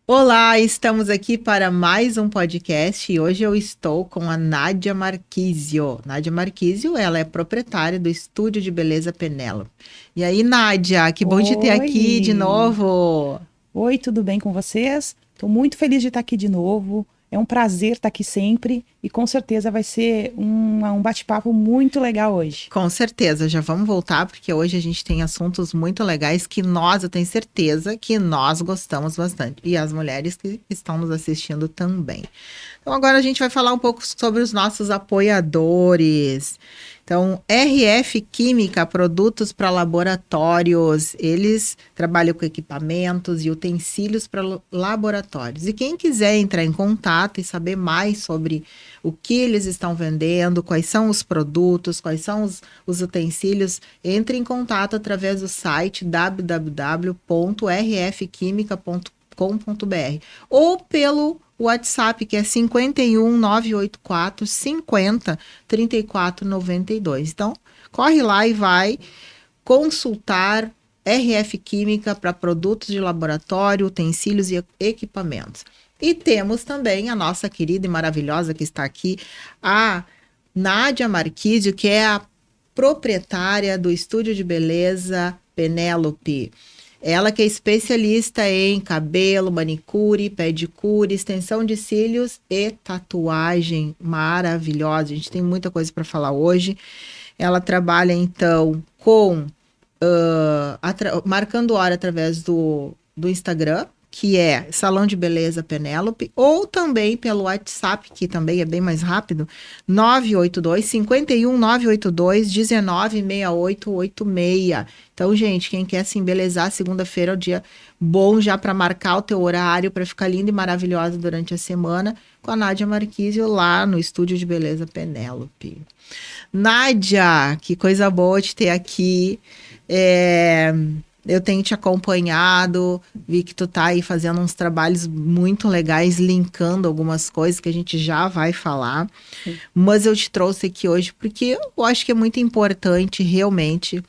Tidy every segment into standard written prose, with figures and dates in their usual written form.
Olá, estamos aqui para mais um podcast e hoje eu estou com a Nádia Marquísio. Nádia Marquísio, ela é proprietária do Estúdio de Beleza Penélope. E aí, Nádia, que bom te ter aqui de Oi! novo. Oi, tudo bem com vocês? Estou muito feliz de estar aqui de novo. É um prazer estar aqui sempre e com certeza vai ser um bate-papo muito legal hoje. Com certeza, já vamos voltar porque hoje a gente tem assuntos muito legais que eu tenho certeza que nós gostamos bastante. E as mulheres que estão nos assistindo também. Então, agora a gente vai falar um pouco sobre os nossos apoiadores. Então, RF Química, produtos para laboratórios. Eles trabalham com equipamentos e utensílios para laboratórios. E quem quiser entrar em contato e saber mais sobre o que eles estão vendendo, quais são os produtos, quais são os utensílios, entre em contato através do site www.rfquimica.com.br ou pelo WhatsApp, que é 51 984 50 34 92. Então, corre lá e vai consultar RF Química para produtos de laboratório, utensílios e equipamentos. E temos também a nossa querida e maravilhosa que está aqui, a Nádia Marquísio, que é a proprietária do Estúdio de Beleza Penélope. Ela que é especialista em cabelo, manicure, pedicure, extensão de cílios e tatuagem maravilhosa. A gente tem muita coisa para falar hoje. Ela trabalha então com marcando hora através do Instagram, que é Salão de Beleza Penélope, ou também pelo WhatsApp, que também é bem mais rápido, 982 51 982 196886. Então, gente, quem quer se embelezar, segunda-feira é o dia bom já para marcar o teu horário, para ficar linda e maravilhosa durante a semana, com a Nádia Marquísio lá no Estúdio de Beleza Penélope. Nádia, que coisa boa te ter aqui. É, eu tenho te acompanhado, vi que tu tá aí fazendo uns trabalhos muito legais, linkando algumas coisas que a gente já vai falar. Sim. Mas eu te trouxe aqui hoje porque eu acho que é muito importante realmente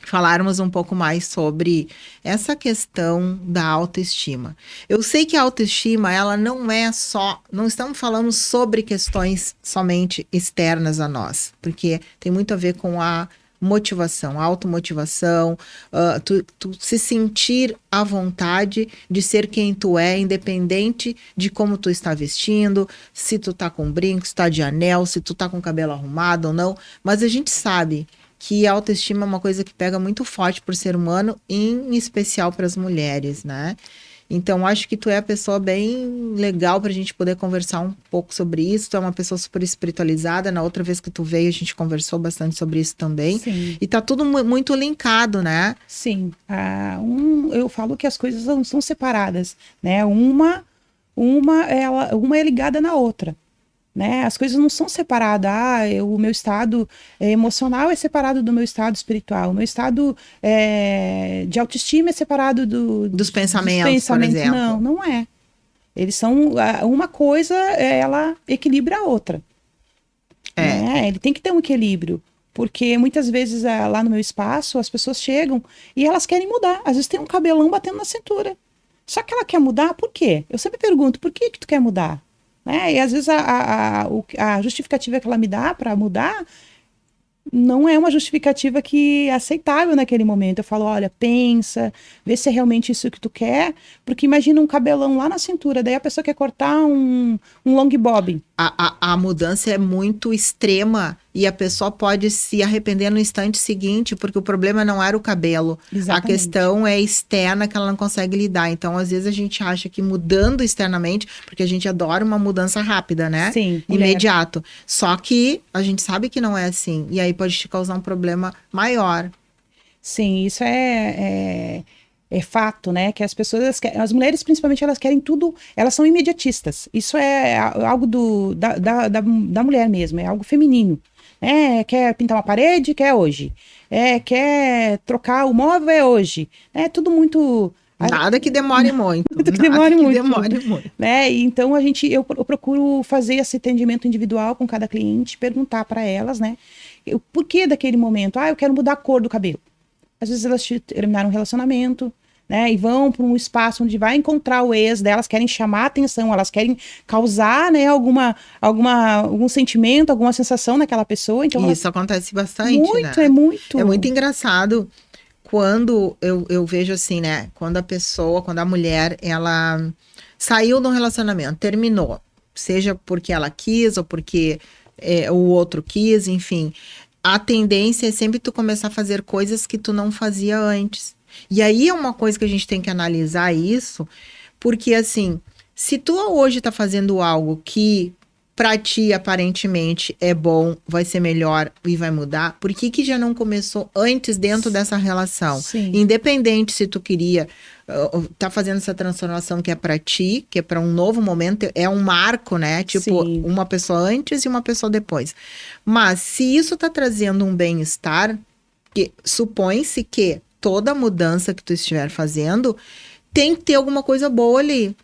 falarmos um pouco mais sobre essa questão da autoestima. Eu sei que a autoestima, ela não é só, não estamos falando sobre questões somente externas a nós, porque tem muito a ver com a motivação, a automotivação, tu se sentir à vontade de ser quem tu é, independente de como tu está vestindo, se tu tá com brinco, se tá de anel, se tu tá com o cabelo arrumado ou não, mas a gente sabe que a autoestima é uma coisa que pega muito forte por ser humano, em especial para as mulheres, né? Então, acho que tu é a pessoa bem legal para a gente poder conversar um pouco sobre isso. Tu é uma pessoa super espiritualizada. Na outra vez que tu veio, a gente conversou bastante sobre isso também. Sim, E tá tudo muito linkado, né? sim. Eu falo que as coisas não são separadas, né? Uma é ligada na outra. Né? As coisas não são separadas. O meu estado emocional é separado do meu estado espiritual. O meu estado de autoestima é separado Dos dos pensamentos, por pensamentos. exemplo. Não, não é. Eles são uma coisa, ela equilibra a outra, É. né? Ele tem que ter um equilíbrio. Porque muitas vezes lá no meu espaço as pessoas chegam e elas querem mudar. Às vezes tem um cabelão batendo na cintura. Só que ela quer mudar por quê? Eu sempre pergunto, por que que tu quer mudar? Né? E às vezes a justificativa que ela me dá para mudar não é uma justificativa que é aceitável naquele momento. Eu falo, olha, pensa, vê se é realmente isso que tu quer, porque imagina um cabelão lá na cintura, daí a pessoa quer cortar um long bob. A mudança é muito extrema e a pessoa pode se arrepender no instante seguinte, porque o problema não era o cabelo. A Exatamente. questão é externa que ela não consegue lidar. Então, às vezes, a gente acha que mudando externamente, porque a gente adora uma mudança rápida, né? Sim, mulher. Imediato. Só que a gente sabe que não é assim. E aí pode te causar um problema maior. Sim, isso é fato, né? Que as pessoas, as mulheres principalmente, elas querem tudo, elas são imediatistas. Isso é algo da mulher mesmo, é algo feminino. Quer pintar uma parede, quer hoje. Quer trocar o móvel, é hoje. É tudo muito. Nada que demore muito. Muito que Nada demore que muito, demore muito. né? E então eu procuro fazer esse atendimento individual com cada cliente, perguntar para elas, né? O porquê daquele momento? Eu quero mudar a cor do cabelo. Às vezes elas terminaram um relacionamento, né? E vão para um espaço onde vai encontrar o ex delas, querem chamar atenção, elas querem causar, né, algum sentimento, alguma sensação naquela pessoa. Então, Isso acontece bastante, muito, é né? muito. É muito engraçado quando eu vejo assim, né? Quando a mulher, ela saiu de um relacionamento, terminou, seja porque ela quis ou porque o outro quis, enfim. A tendência é sempre tu começar a fazer coisas que tu não fazia antes. E aí é uma coisa que a gente tem que analisar isso, porque assim, se tu hoje tá fazendo algo que pra ti aparentemente é bom, vai ser melhor e vai mudar, por que que já não começou antes dentro dessa relação? Sim. Independente se tu queria tá fazendo essa transformação que é pra ti, que é pra um novo momento, é um marco, né? Tipo, Sim. uma pessoa antes e uma pessoa depois. Mas se isso tá trazendo um bem-estar, que supõe-se que toda mudança que tu estiver fazendo tem que ter alguma coisa boa ali.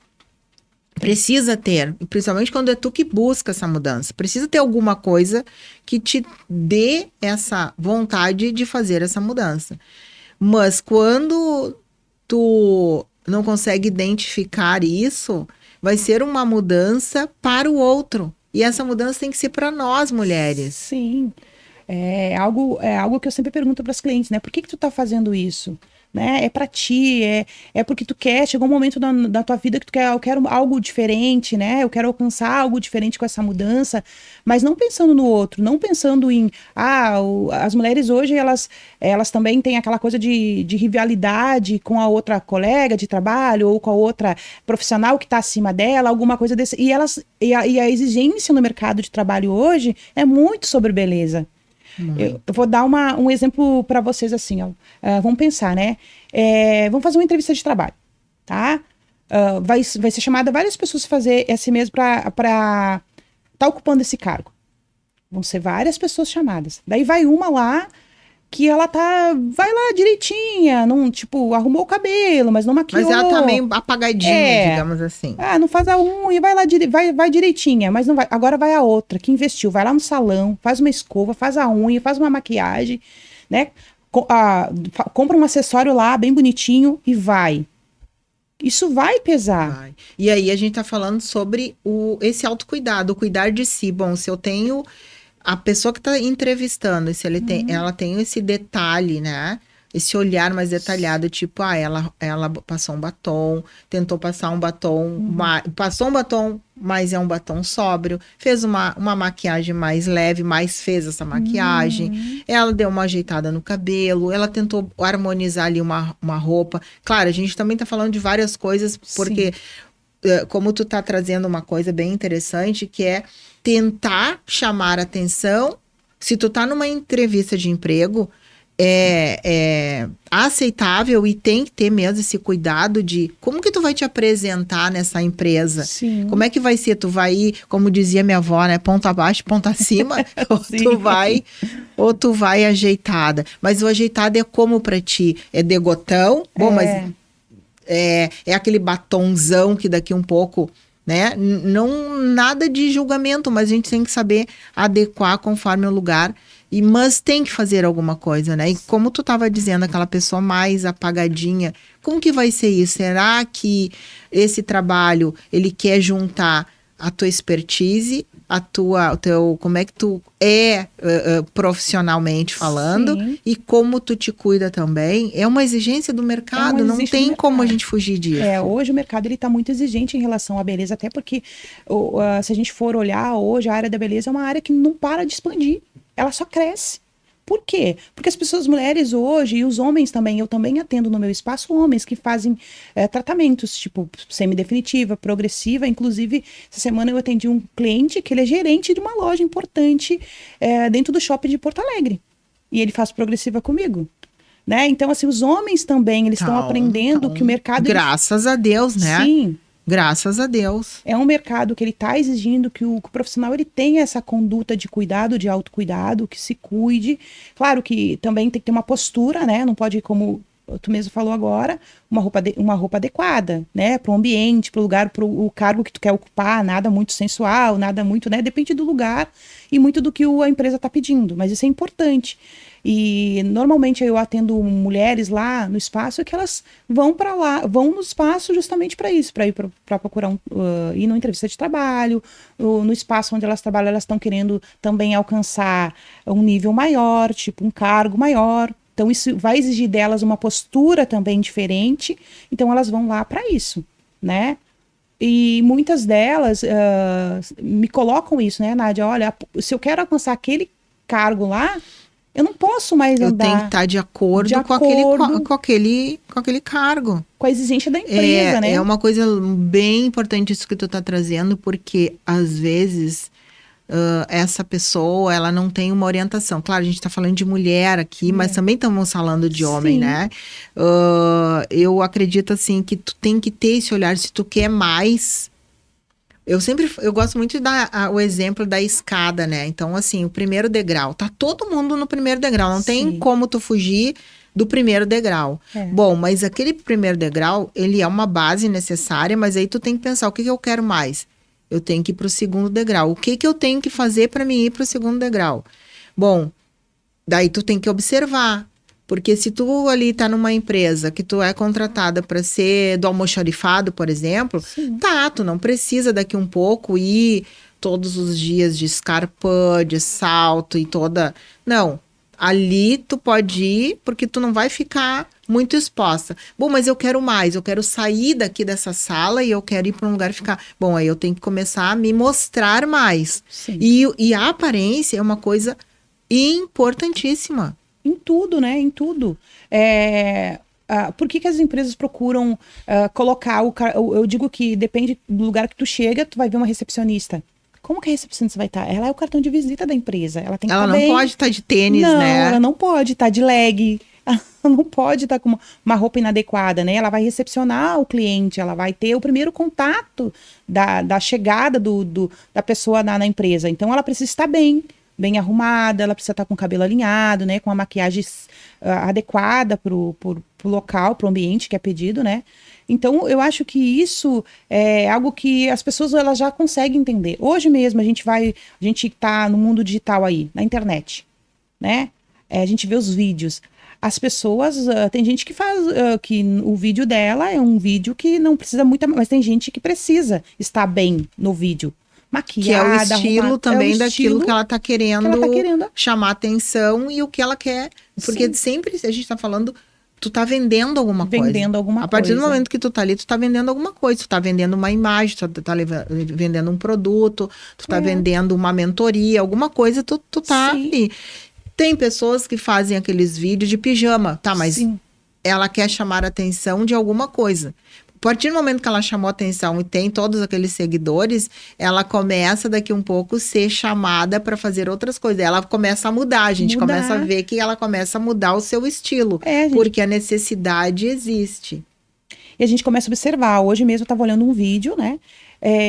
Precisa ter, principalmente quando é tu que busca essa mudança. Precisa ter alguma coisa que te dê essa vontade de fazer essa mudança. Mas quando tu não consegue identificar isso, vai ser uma mudança para o outro. E essa mudança tem que ser para nós, mulheres. Sim. É algo que eu sempre pergunto para as clientes, né? Por que que tu tá fazendo isso? Né? É para ti, é porque tu quer, chegou um momento da tua vida que tu quer, eu quero algo diferente, né? Eu quero alcançar algo diferente com essa mudança, mas não pensando no outro, não pensando em, as mulheres hoje, elas também têm aquela coisa de rivalidade com a outra colega de trabalho ou com a outra profissional que está acima dela, alguma coisa desse, e a exigência no mercado de trabalho hoje é muito sobre beleza. Eu vou dar um exemplo para vocês assim, ó. Vamos pensar, né? Vamos fazer uma entrevista de trabalho, tá? Vai ser chamada várias pessoas fazer esse mesmo para estar ocupando esse cargo. Vão ser várias pessoas chamadas. Daí vai uma lá que ela vai lá direitinha, não, tipo, arrumou o cabelo, mas não maquiou. Mas ela tá meio apagadinha, digamos assim. Não faz a unha, vai lá, vai direitinha, mas não vai. Agora vai a outra, que investiu, vai lá no salão, faz uma escova, faz a unha, faz uma maquiagem, né? Compra um acessório lá, bem bonitinho, e vai. Isso vai pesar. Vai. E aí a gente tá falando sobre esse autocuidado, o cuidar de si. Bom, se eu tenho a pessoa que está entrevistando, se ela tem esse detalhe, né? Esse olhar mais detalhado, tipo, ela passou um batom, tentou passar um batom, passou um batom, mas é um batom sóbrio, fez uma maquiagem mais leve, mas fez essa maquiagem, ela deu uma ajeitada no cabelo, ela tentou harmonizar ali uma roupa. Claro, a gente também tá falando de várias coisas, porque como tu tá trazendo uma coisa bem interessante, que é tentar chamar atenção. Se tu tá numa entrevista de emprego, é aceitável e tem que ter mesmo esse cuidado de como que tu vai te apresentar nessa empresa. Sim. Como é que vai ser? Tu vai ir, como dizia minha avó, né? Ponta abaixo, ponta acima, ou tu vai ajeitada. Mas o ajeitado é como pra ti? É degotão? Bom, mas é aquele batonzão que daqui um pouco, né? Não, nada de julgamento, mas a gente tem que saber adequar conforme o lugar. Mas tem que fazer alguma coisa, né? E como tu estava dizendo, aquela pessoa mais apagadinha, como que vai ser isso? Será que esse trabalho, ele quer juntar a tua expertise, como é que tu profissionalmente falando, e como tu te cuida também? É uma exigência do mercado, não tem como a gente fugir disso. Hoje o mercado ele está muito exigente em relação à beleza, até porque se a gente for olhar hoje, a área da beleza é uma área que não para de expandir. Ela só cresce. Por quê? Porque as mulheres hoje, e os homens também, eu também atendo no meu espaço homens que fazem tratamentos, tipo, semidefinitiva, progressiva. Inclusive, essa semana eu atendi um cliente que ele é gerente de uma loja importante dentro do shopping de Porto Alegre. E ele faz progressiva comigo. Né? Então, assim, os homens também, eles estão aprendendo que o mercado... Graças a Deus, né? Sim. Graças a Deus. É um mercado que ele está exigindo que o profissional ele tenha essa conduta de cuidado, de autocuidado, que se cuide. Claro que também tem que ter uma postura, né? Não pode, como tu mesmo falou agora, uma roupa adequada, né? Para o ambiente, para o lugar, para o cargo que tu quer ocupar, nada muito sensual, nada muito, né? Depende do lugar e muito do que a empresa está pedindo, mas isso é importante. E normalmente eu atendo mulheres lá no espaço que elas vão para lá, vão no espaço justamente para isso, para ir para procurar ir numa entrevista de trabalho, no espaço onde elas trabalham, elas estão querendo também alcançar um nível maior, tipo um cargo maior. Então isso vai exigir delas uma postura também diferente. Então elas vão lá para isso, né? E muitas delas me colocam isso, né, Nádia? Olha, se eu quero alcançar aquele cargo lá, eu não posso mais Eu andar tenho que estar de acordo, de com acordo aquele cargo. com a exigência da empresa, né? É uma coisa bem importante isso que tu tá trazendo, porque às vezes essa pessoa, ela não tem uma orientação. Claro, a gente tá falando de mulher aqui, mas também estamos falando de homem, Sim. né? Eu acredito, assim, que tu tem que ter esse olhar, se tu quer mais. Eu gosto muito de dar o exemplo da escada, né? Então, assim, o primeiro degrau, tá todo mundo no primeiro degrau, não tem Sim. como tu fugir do primeiro degrau. É. Bom, mas aquele primeiro degrau, ele é uma base necessária, mas aí tu tem que pensar, o que eu quero mais? Eu tenho que ir pro segundo degrau. O que eu tenho que fazer para mim ir pro segundo degrau? Bom, daí tu tem que observar. Porque se tu ali tá numa empresa que tu é contratada para ser do almoxarifado, por exemplo, Sim. tá, tu não precisa daqui um pouco ir todos os dias de escarpã, de salto e toda... Não, ali tu pode ir porque tu não vai ficar muito exposta. Bom, mas eu quero mais, eu quero sair daqui dessa sala e eu quero ir para um lugar ficar... Bom, aí eu tenho que começar a me mostrar mais. Sim. E a aparência é uma coisa importantíssima. Em tudo, né? Em tudo. Por que as empresas procuram colocar eu digo que depende do lugar que tu chega, tu vai ver uma recepcionista. Como que a recepcionista vai estar? Ela é o cartão de visita da empresa. Ela tem que Ela estar não bem. pode estar de tênis, Não, né? ela não pode estar de leg. Ela não pode estar com uma roupa inadequada, né? Ela vai recepcionar o cliente, ela vai ter o primeiro contato da chegada da pessoa na empresa. Então, ela precisa estar bem arrumada, ela precisa estar com o cabelo alinhado, né? Com a maquiagem adequada pro local, pro ambiente que é pedido, né? Então, eu acho que isso é algo que as pessoas elas já conseguem entender. Hoje mesmo, a gente tá no mundo digital aí, na internet, né? A gente vê os vídeos. As pessoas, tem gente que faz, que o vídeo dela é um vídeo que não precisa muito, mas tem gente que precisa estar bem no vídeo. Maquiada, Que é o estilo arrumada, também é o daquilo estilo que ela tá querendo, chamar atenção e o que ela quer. Porque Sim. sempre a gente tá falando, tu tá vendendo alguma coisa. Vendendo alguma A partir do coisa. momento que tu tá ali, tu tá vendendo alguma coisa. Tu tá vendendo uma imagem, tu tá vendendo um produto, tu tá vendendo uma mentoria, alguma coisa, tu tá Sim. ali. Tem pessoas que fazem aqueles vídeos de pijama, tá, mas Sim. ela quer chamar a atenção de alguma coisa. A partir do momento que ela chamou a atenção e tem todos aqueles seguidores, ela começa daqui um pouco ser chamada para fazer outras coisas. Ela começa a mudar, a gente começa a ver que ela começa a mudar o seu estilo, porque a necessidade existe. E a gente começa a observar. Hoje mesmo eu estava olhando um vídeo, né?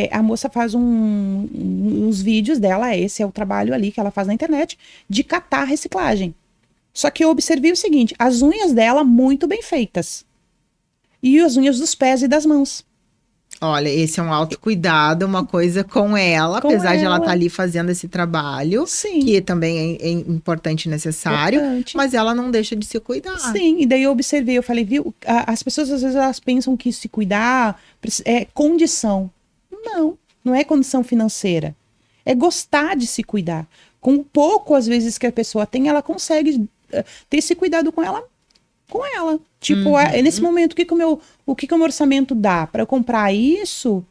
A moça faz uns vídeos dela, esse é o trabalho ali que ela faz na internet, de catar reciclagem. Só que eu observei o seguinte, as unhas dela muito bem feitas. E as unhas dos pés e das mãos. Olha, esse é um autocuidado, uma coisa com ela, apesar de ela estar ali fazendo esse trabalho, Sim. que também é importante e necessário, mas ela não deixa de se cuidar. Sim, e daí eu observei, eu falei, viu, as pessoas às vezes elas pensam que se cuidar é condição. Não é condição financeira. É gostar de se cuidar. Com pouco, às vezes, que a pessoa tem, ela consegue ter esse cuidado com ela. Tipo, nesse momento, o que o meu orçamento dá para eu comprar isso?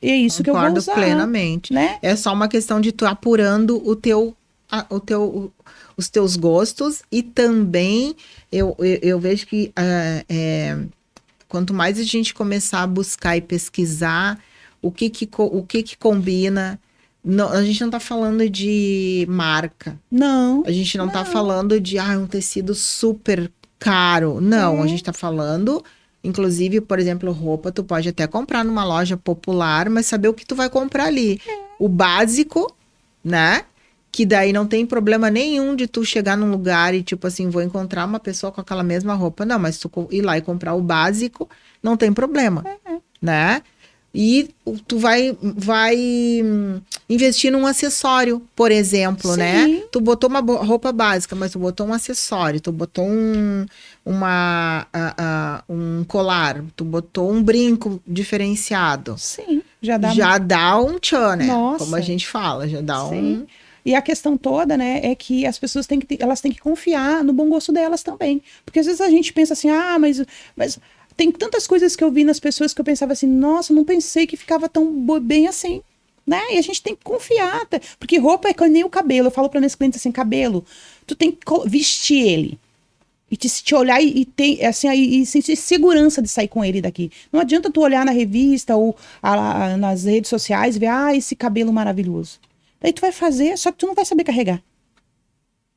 É isso que eu vou usar. Plenamente. Né? É só uma questão de tu apurando os teus gostos e também eu vejo que quanto mais a gente começar a buscar e pesquisar o que combina. Não, a gente não tá falando de marca. Não. A gente não tá falando de um tecido super caro. Não, a gente tá falando, inclusive, por exemplo, roupa, tu pode até comprar numa loja popular, mas saber o que tu vai comprar ali. O básico, né? que daí não tem problema nenhum de tu chegar num lugar e, tipo assim, vou encontrar uma pessoa com aquela mesma roupa. Não, mas tu ir lá e comprar o básico, não tem problema, né? E tu vai investir num acessório, por exemplo, Sim. né? Tu botou uma roupa básica, mas tu botou um acessório, tu botou um colar, tu botou um brinco diferenciado. Sim, Já dá um tchan, né? Nossa. Como a gente fala, já dá Sim. E a questão toda, né, é que as pessoas elas têm que confiar no bom gosto delas também. Porque às vezes a gente pensa assim, mas tem tantas coisas que eu vi nas pessoas que eu pensava assim, nossa, não pensei que ficava tão bem assim, né? E a gente tem que confiar, porque roupa é que nem o cabelo. Eu falo para meus clientes assim, cabelo, tu tem que vestir ele. E te olhar e ter, assim, e sentir segurança de sair com ele daqui. Não adianta tu olhar na revista ou nas redes sociais e ver, esse cabelo maravilhoso. Daí tu vai fazer, só que tu não vai saber carregar.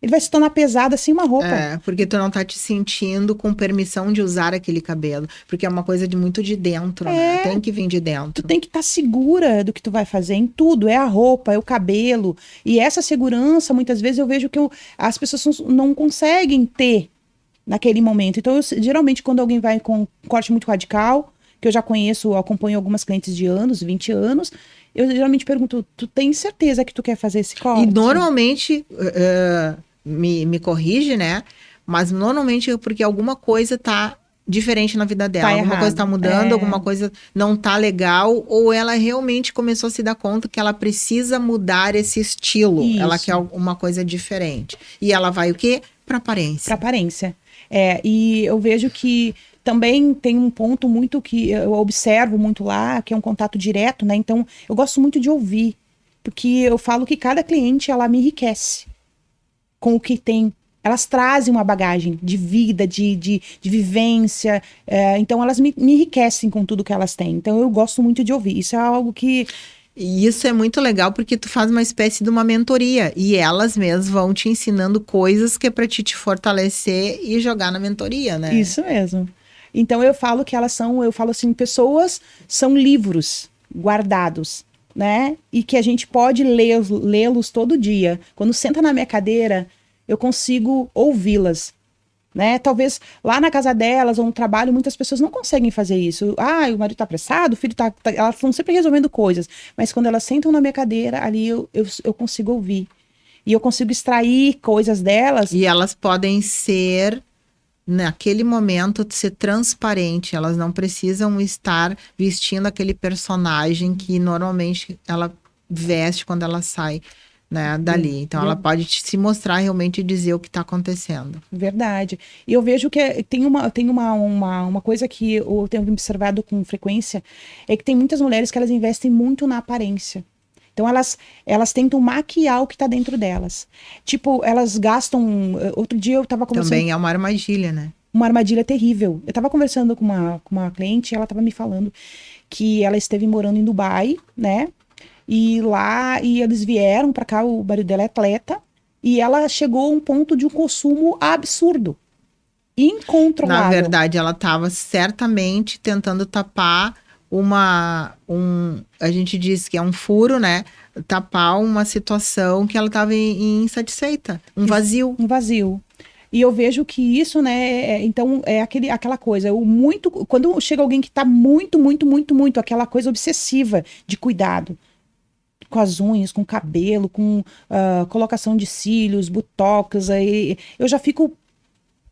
Ele vai se tornar pesado assim uma roupa. É, porque tu não tá te sentindo com permissão de usar aquele cabelo. Porque é uma coisa muito de dentro, né? Tem que vir de dentro. Tu tem que estar segura do que tu vai fazer em tudo. É a roupa, é o cabelo. E essa segurança, muitas vezes, eu vejo que as pessoas não conseguem ter naquele momento. Então, geralmente, quando alguém vai com um corte muito radical, que eu já conheço, acompanho algumas clientes de anos, 20 anos, eu geralmente pergunto, tu tem certeza que tu quer fazer esse corte? E normalmente, me corrige, né? Mas normalmente é porque alguma coisa tá diferente na vida dela. Alguma coisa tá mudando, alguma coisa não tá legal, ou ela realmente começou a se dar conta que ela precisa mudar esse estilo. Isso. Ela quer uma coisa diferente. E ela vai o quê? Pra aparência. Pra aparência. E eu vejo que também tem um ponto muito que eu observo muito lá, que é um contato direto, né? Então, eu gosto muito de ouvir, porque eu falo que cada cliente, ela me enriquece com o que tem. Elas trazem uma bagagem de vida, de vivência, então elas me enriquecem com tudo que elas têm. Então, eu gosto muito de ouvir. Isso é algo que... E isso é muito legal porque tu faz uma espécie de uma mentoria e elas mesmas vão te ensinando coisas que é para te fortalecer e jogar na mentoria, né? Isso mesmo. Então eu falo que eu falo assim, pessoas são livros guardados, né? E que a gente pode lê-los todo dia. Quando senta na minha cadeira, eu consigo ouvi-las. Né? Talvez lá na casa delas ou no trabalho, muitas pessoas não conseguem fazer isso. O marido tá apressado, o filho tá... Elas estão sempre resolvendo coisas. Mas quando elas sentam na minha cadeira, ali eu consigo ouvir. E eu consigo extrair coisas delas. E elas podem ser, naquele momento, ser transparente. Elas não precisam estar vestindo aquele personagem que normalmente ela veste quando ela sai, né, dali. Então, ela pode se mostrar realmente e dizer o que está acontecendo. Verdade. E eu vejo que tem uma coisa que eu tenho observado com frequência, é que tem muitas mulheres que elas investem muito na aparência. Então, elas tentam maquiar o que está dentro delas. Tipo, elas gastam... Outro dia eu estava conversando... Também é uma armadilha, né? Uma armadilha terrível. Eu estava conversando com uma cliente e ela estava me falando que ela esteve morando em Dubai, né? E eles vieram para cá, o marido dela é atleta, e ela chegou a um ponto de um consumo absurdo, incontrolável. Na verdade, ela estava certamente tentando tapar a gente diz que é um furo, né? Tapar uma situação que ela estava insatisfeita, um vazio. Um vazio. E eu vejo que isso, né, então é aquela coisa, quando chega alguém que está muito, muito, muito, muito, aquela coisa obsessiva de cuidado, com as unhas, com o cabelo, com colocação de cílios, botox, aí eu já fico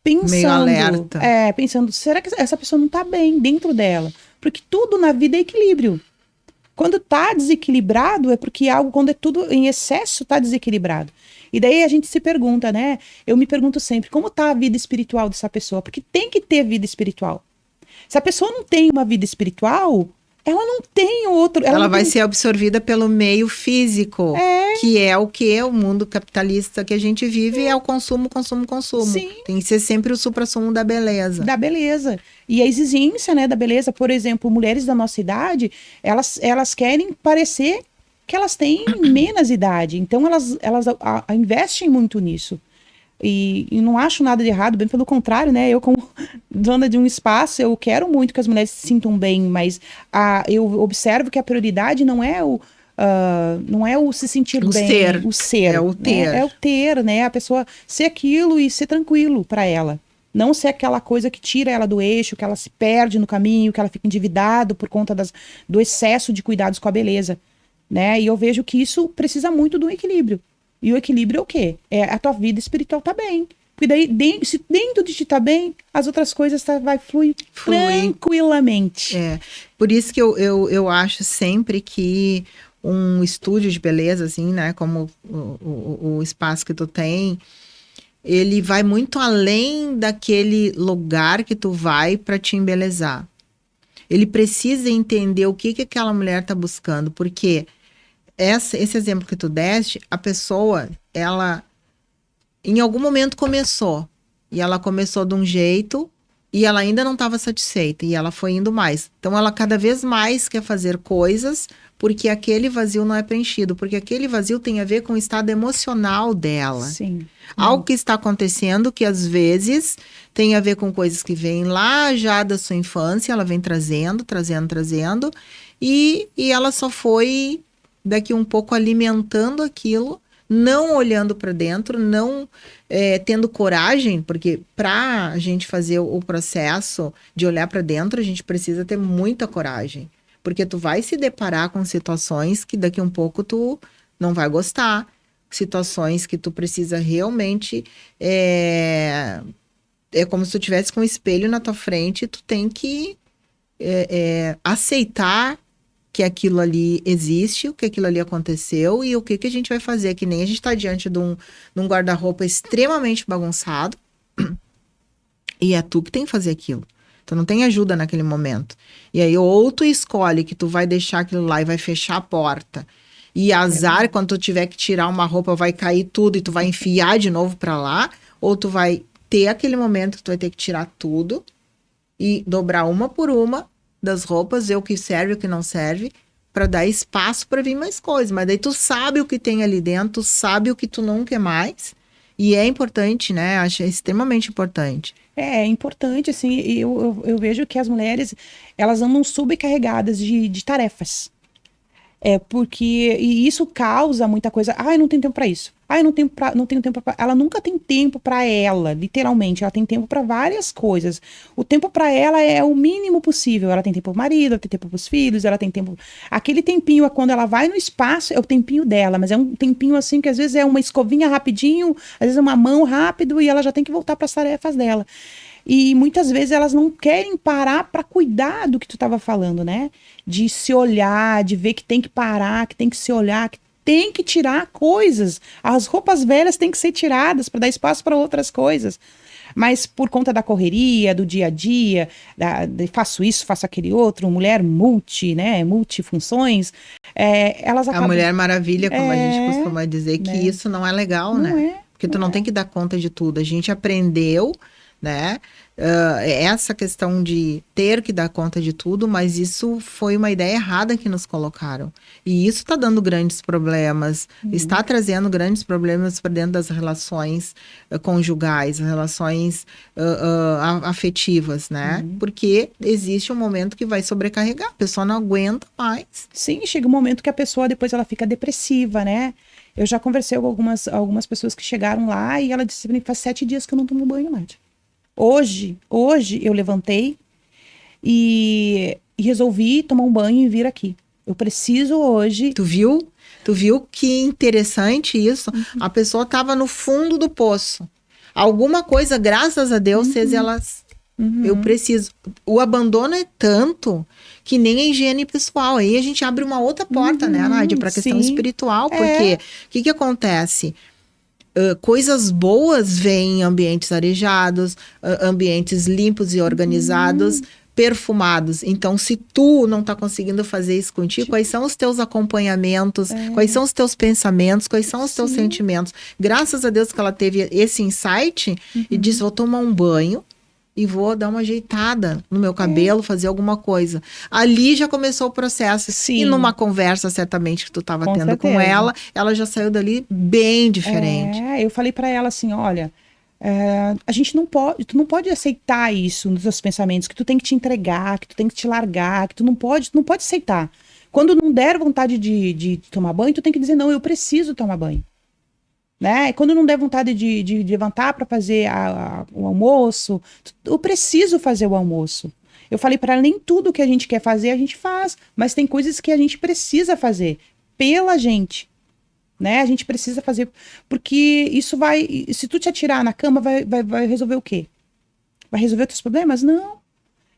pensando... Meio alerta. Pensando, será que essa pessoa não tá bem dentro dela? Porque tudo na vida é equilíbrio. Quando tá desequilibrado, é porque quando é tudo em excesso, tá desequilibrado. E daí a gente se pergunta, né? Eu me pergunto sempre, como tá a vida espiritual dessa pessoa? Porque tem que ter vida espiritual. Se a pessoa não tem uma vida espiritual... ela não tem outro... Ela vai ser absorvida pelo meio físico, que é o que? O mundo capitalista que a gente vive é o consumo, consumo, consumo. Sim. Tem que ser sempre o suprassumo da beleza. Da beleza. E a exigência, né, da beleza, por exemplo, mulheres da nossa idade, elas querem parecer que elas têm menos idade. Então, elas investem muito nisso. E não acho nada de errado, bem pelo contrário, né? Eu, como dona de um espaço, eu quero muito que as mulheres se sintam bem, mas eu observo que a prioridade não é não é o se sentir O bem, ser. o ser. É o né? ter. É o ter, né? A pessoa ser aquilo e ser tranquilo para ela. Não ser aquela coisa que tira ela do eixo, que ela se perde no caminho, que ela fica endividado por conta do excesso de cuidados com a beleza, né? E eu vejo que isso precisa muito do equilíbrio. E o equilíbrio é o quê? É a tua vida espiritual tá bem. Porque daí, se dentro de ti tá bem, as outras coisas vai fluir tranquilamente. É. Por isso que eu acho sempre que um estúdio de beleza, assim, né? Como o espaço que tu tem, ele vai muito além daquele lugar que tu vai para te embelezar. Ele precisa entender o que aquela mulher tá buscando, porque esse exemplo que tu deste, a pessoa, ela em algum momento começou, e ela começou de um jeito, e ela ainda não estava satisfeita, e ela foi indo mais. Então, ela cada vez mais quer fazer coisas, porque aquele vazio não é preenchido, porque aquele vazio tem a ver com o estado emocional dela. Sim. Algo que está acontecendo que às vezes tem a ver com coisas que vêm lá já da sua infância, ela vem trazendo, e ela só foi daqui um pouco alimentando aquilo, não olhando para dentro, não tendo coragem, porque para a gente fazer o processo de olhar para dentro, a gente precisa ter muita coragem, porque tu vai se deparar com situações que daqui um pouco tu não vai gostar, situações que tu precisa realmente é como se tu tivesse com um espelho na tua frente, tu tem que aceitar que aquilo ali existe, o que aquilo ali aconteceu e o que a gente vai fazer, que nem a gente está diante de um guarda-roupa extremamente bagunçado e é tu que tem que fazer aquilo. Tu não tem ajuda naquele momento. E aí ou tu escolhe que tu vai deixar aquilo lá e vai fechar a porta e azar, quando tu tiver que tirar uma roupa, vai cair tudo e tu vai enfiar de novo para lá, ou tu vai ter aquele momento que tu vai ter que tirar tudo e dobrar uma por uma das roupas, ver o que serve e o que não serve, para dar espaço para vir mais coisas. Mas daí tu sabe o que tem ali dentro, tu sabe o que tu não quer mais, e é importante, né? Acho extremamente importante. É importante, assim, e eu vejo que as mulheres, elas andam sobrecarregadas de tarefas. E isso causa muita coisa. Ai, não tenho tempo para isso. Ai, não tenho tempo pra... Ela nunca tem tempo para ela, literalmente. Ela tem tempo para várias coisas. O tempo para ela é o mínimo possível. Ela tem tempo pro marido, ela tem tempo pros filhos, ela tem tempo. Aquele tempinho, quando ela vai no espaço, é o tempinho dela, mas é um tempinho assim que às vezes é uma escovinha rapidinho, às vezes é uma mão rápido e ela já tem que voltar para as tarefas dela. E muitas vezes elas não querem parar para cuidar do que tu estava falando, né? De se olhar, de ver que tem que parar, que tem que se olhar, que tem que tirar coisas. As roupas velhas têm que ser tiradas para dar espaço para outras coisas. Mas por conta da correria, do dia a dia, faço isso, faço aquele outro, mulher né? Multifunções, elas acabam... A Mulher Maravilha, como a gente costuma dizer, que né? isso não é legal, Não né? é, Porque tu não tem que dar conta de tudo. A gente aprendeu, né? Essa questão de ter que dar conta de tudo, mas isso foi uma ideia errada que nos colocaram. E isso está dando grandes problemas, está trazendo grandes problemas para dentro das relações conjugais, relações afetivas, né? Porque existe um momento que vai sobrecarregar, a pessoa não aguenta mais. Sim, chega um momento que a pessoa depois ela fica depressiva, né? Eu já conversei com algumas pessoas que chegaram lá e ela disse: faz 7 dias que eu não tomo banho, Nádia. Hoje eu levantei e resolvi tomar um banho e vir aqui. Eu preciso hoje... Tu viu? Tu viu que interessante isso? A pessoa estava no fundo do poço. Alguma coisa, graças a Deus, fez elas... Eu preciso. O abandono é tanto que nem a higiene pessoal. Aí a gente abre uma outra porta, né, Nádia, para a questão espiritual. Porque o que acontece? Coisas boas vêm em ambientes arejados, ambientes limpos e organizados, perfumados. Então, se tu não tá conseguindo fazer isso contigo, quais são os teus acompanhamentos, quais são os teus pensamentos, quais são os teus sentimentos? Graças a Deus que ela teve esse insight e disse: vou tomar um banho e vou dar uma ajeitada no meu cabelo, fazer alguma coisa. Ali já começou o processo. Sim. E numa conversa, certamente, que tu estava tendo certeza. com ela já saiu dali bem diferente. Eu falei para ela assim, olha, a gente não pode, tu não pode aceitar isso nos teus pensamentos, que tu tem que te entregar, que tu tem que te largar, que tu não pode aceitar. Quando não der vontade de tomar banho, tu tem que dizer, não, eu preciso tomar banho. Né? E quando não der vontade de levantar para fazer o almoço, eu preciso fazer o almoço. Eu falei para ela, nem tudo que a gente quer fazer, a gente faz. Mas tem coisas que a gente precisa fazer pela gente. Né? A gente precisa fazer. Porque isso vai... Se tu te atirar na cama, vai resolver o quê? Vai resolver os teus problemas? Não.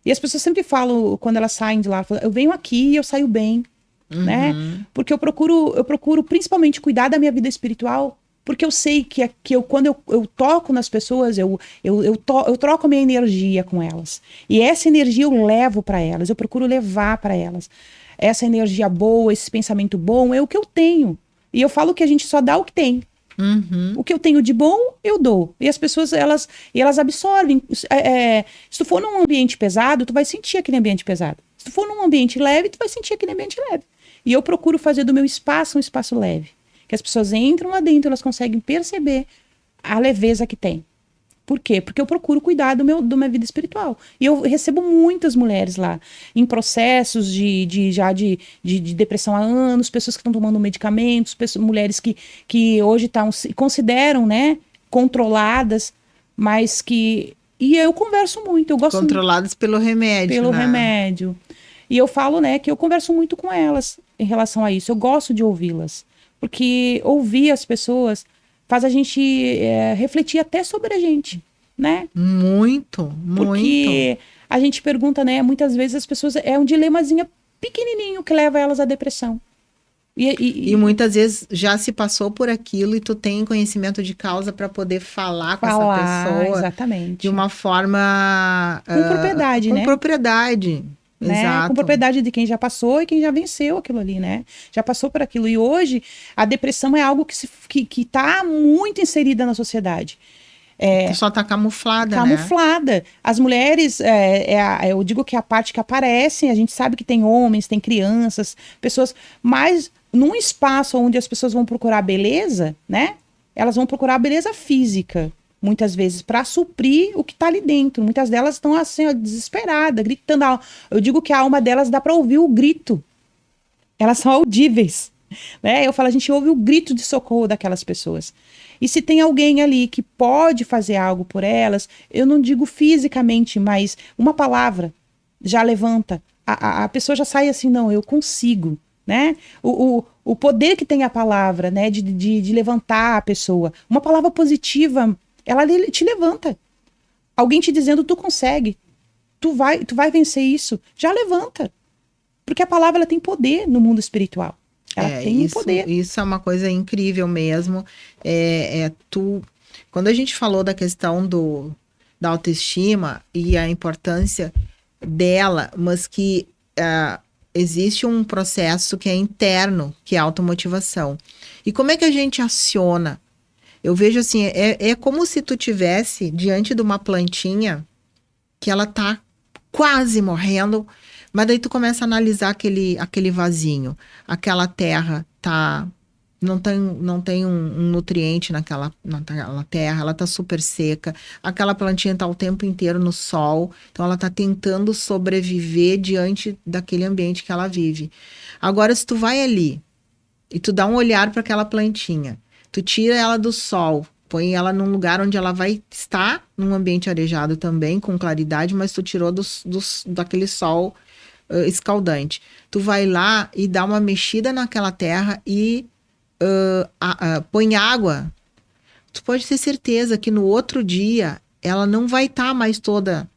E as pessoas sempre falam, quando elas saem de lá, eu venho aqui e eu saio bem. Né? Porque eu procuro principalmente cuidar da minha vida espiritual. Porque eu sei que quando eu toco nas pessoas, eu troco a minha energia com elas. E essa energia eu levo para elas, eu procuro levar para elas. Essa energia boa, esse pensamento bom é o que eu tenho. E eu falo que a gente só dá o que tem. O que eu tenho de bom, eu dou. E as pessoas, elas absorvem. Se tu for num ambiente pesado, tu vai sentir aquele ambiente pesado. Se tu for num ambiente leve, tu vai sentir aquele ambiente leve. E eu procuro fazer do meu espaço um espaço leve. Que as pessoas entram lá dentro, elas conseguem perceber a leveza que tem. Por quê? Porque eu procuro cuidar da minha vida espiritual. E eu recebo muitas mulheres lá, em processos de depressão há anos, pessoas que estão tomando medicamentos, mulheres que hoje se consideram, né, controladas, mas que... E eu converso muito, eu gosto... Controladas pelo remédio, Pelo remédio. E eu falo, né, que eu converso muito com elas em relação a isso. Eu gosto de ouvi-las. Porque ouvir as pessoas faz a gente refletir até sobre a gente, né? Muito. Porque a gente pergunta, né? Muitas vezes as pessoas... É um dilemazinho pequenininho que leva elas à depressão. E muitas vezes já se passou por aquilo e tu tem conhecimento de causa para poder falar com essa pessoa. Exatamente. De uma forma... Com propriedade, né? Com propriedade. Né? Exato. Com propriedade de quem já passou e quem já venceu aquilo ali, né? Já passou por aquilo. E hoje, a depressão é algo que tá muito inserida na sociedade. Só tá camuflada, Camuflada. As mulheres, eu digo que é a parte que aparece, a gente sabe que tem homens, tem crianças, pessoas, mas num espaço onde as pessoas vão procurar beleza, né? Elas vão procurar beleza física. Muitas vezes, para suprir o que está ali dentro. Muitas delas estão assim, ó, desesperadas, gritando. Eu digo que a alma delas dá para ouvir o grito. Elas são audíveis. Né? Eu falo, a gente ouve o grito de socorro daquelas pessoas. E se tem alguém ali que pode fazer algo por elas, eu não digo fisicamente, mas uma palavra já levanta. A pessoa já sai assim, não, eu consigo. Né? O poder que tem a palavra, né? de levantar a pessoa. Uma palavra positiva, ela te levanta. Alguém te dizendo, tu consegue, tu vai vencer isso, já levanta. Porque a palavra ela tem poder no mundo espiritual. Ela tem um poder. Isso é uma coisa incrível mesmo. Quando a gente falou da questão da autoestima e a importância dela, mas que existe um processo que é interno, que é a automotivação. E como é que a gente aciona? Eu vejo assim, é como se tu tivesse diante de uma plantinha que ela tá quase morrendo, mas daí tu começa a analisar aquele vasinho. Aquela terra não tem um nutriente naquela terra, ela tá super seca. Aquela plantinha tá o tempo inteiro no sol, então ela tá tentando sobreviver diante daquele ambiente que ela vive. Agora, se tu vai ali e tu dá um olhar para aquela plantinha, tu tira ela do sol, põe ela num lugar onde ela vai estar num ambiente arejado também, com claridade, mas tu tirou daquele sol escaldante. Tu vai lá e dá uma mexida naquela terra e põe água. Tu pode ter certeza que no outro dia ela não vai estar mais toda,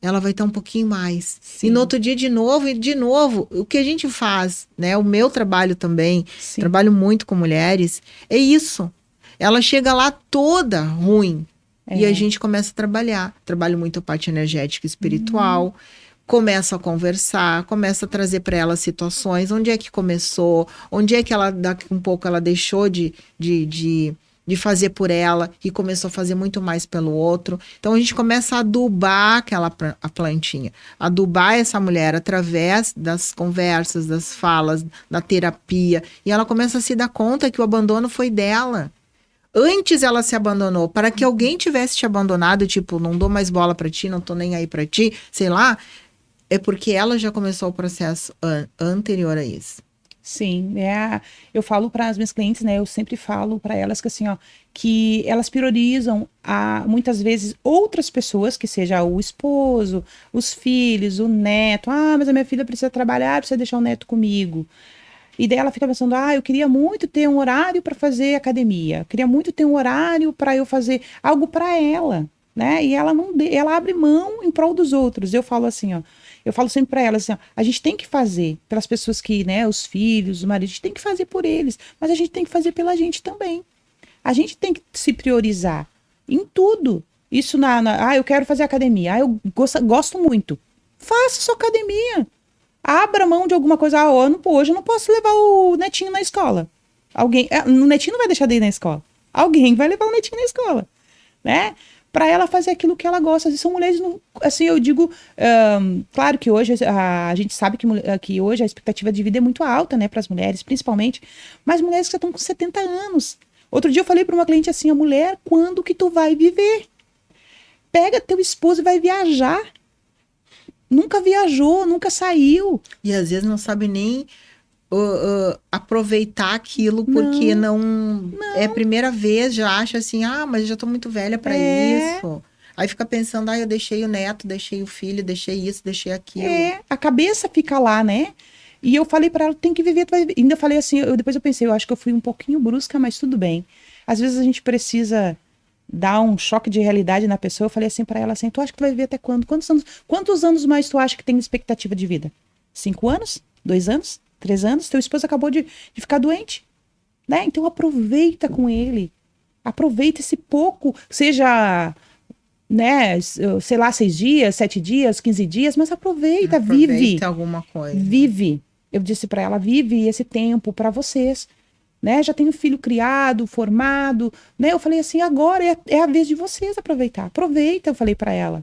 ela vai estar um pouquinho mais. Sim. E no outro dia de novo, e de novo. O que a gente faz, né? O meu trabalho também, sim, trabalho muito com mulheres, é isso. Ela chega lá toda ruim. E a gente começa a trabalhar. Trabalho muito a parte energética e espiritual. Começa a conversar, começa a trazer para ela situações. Onde é que começou? Onde é que ela, daqui um pouco, ela deixou de fazer por ela e começou a fazer muito mais pelo outro. Então a gente começa a adubar a plantinha, adubar essa mulher através das conversas, das falas, da terapia, e ela começa a se dar conta que o abandono foi dela. Antes ela se abandonou, para que alguém tivesse te abandonado, tipo, não dou mais bola para ti, não tô nem aí para ti, sei lá, é porque ela já começou o processo anterior a isso. Sim, eu falo para as minhas clientes, né? Eu sempre falo para elas que assim, ó, que elas priorizam muitas vezes outras pessoas, que seja o esposo, os filhos, o neto. Ah, mas a minha filha precisa trabalhar, precisa deixar o neto comigo. E daí ela fica pensando, eu queria muito ter um horário para fazer academia, eu queria muito ter um horário para eu fazer algo para ela, né? E ela não, ela abre mão em prol dos outros. Eu falo assim, ó, eu falo sempre para ela assim, ó, a gente tem que fazer pelas pessoas que, né, os filhos, o marido, a gente tem que fazer por eles, mas a gente tem que fazer pela gente também. A gente tem que se priorizar em tudo. Isso eu quero fazer academia, eu gosto muito. Faça sua academia. Abra mão de alguma coisa. Hoje eu não posso levar o netinho na escola. O netinho não vai deixar de ir na escola. Alguém vai levar o netinho na escola, né? Para ela fazer aquilo que ela gosta. São mulheres, assim, eu digo, claro que hoje a gente sabe que hoje a expectativa de vida é muito alta, né, para as mulheres, principalmente, mas mulheres que já estão com 70 anos. Outro dia eu falei para uma cliente assim, a mulher, quando que tu vai viver? Pega teu esposo e vai viajar. Nunca viajou, nunca saiu. E às vezes não sabe nem aproveitar aquilo porque não é a primeira vez, já acha assim, mas eu já tô muito velha para isso. Aí fica pensando, eu deixei o neto, deixei o filho, deixei isso, deixei aquilo. A cabeça fica lá, né? E eu falei para ela, tem que viver, tu vai viver. Ainda falei assim, depois eu pensei, eu acho que eu fui um pouquinho brusca, mas tudo bem. Às vezes a gente precisa dar um choque de realidade na pessoa. Eu falei assim para ela assim, tu acha que tu vai viver até quando? Quantos anos mais tu acha que tem expectativa de vida? 5 anos? 2 anos? 3 anos? Teu esposo acabou de ficar doente, né? Então aproveita com ele. Aproveita esse pouco, seja, né, sei lá, 6 dias, 7 dias, 15 dias, mas aproveita, vive. Alguma coisa. Vive. Eu disse para ela, vive esse tempo para vocês. Né? Já tenho filho criado, formado, né? Eu falei assim, agora é a vez de vocês aproveitar. Aproveita, eu falei para ela.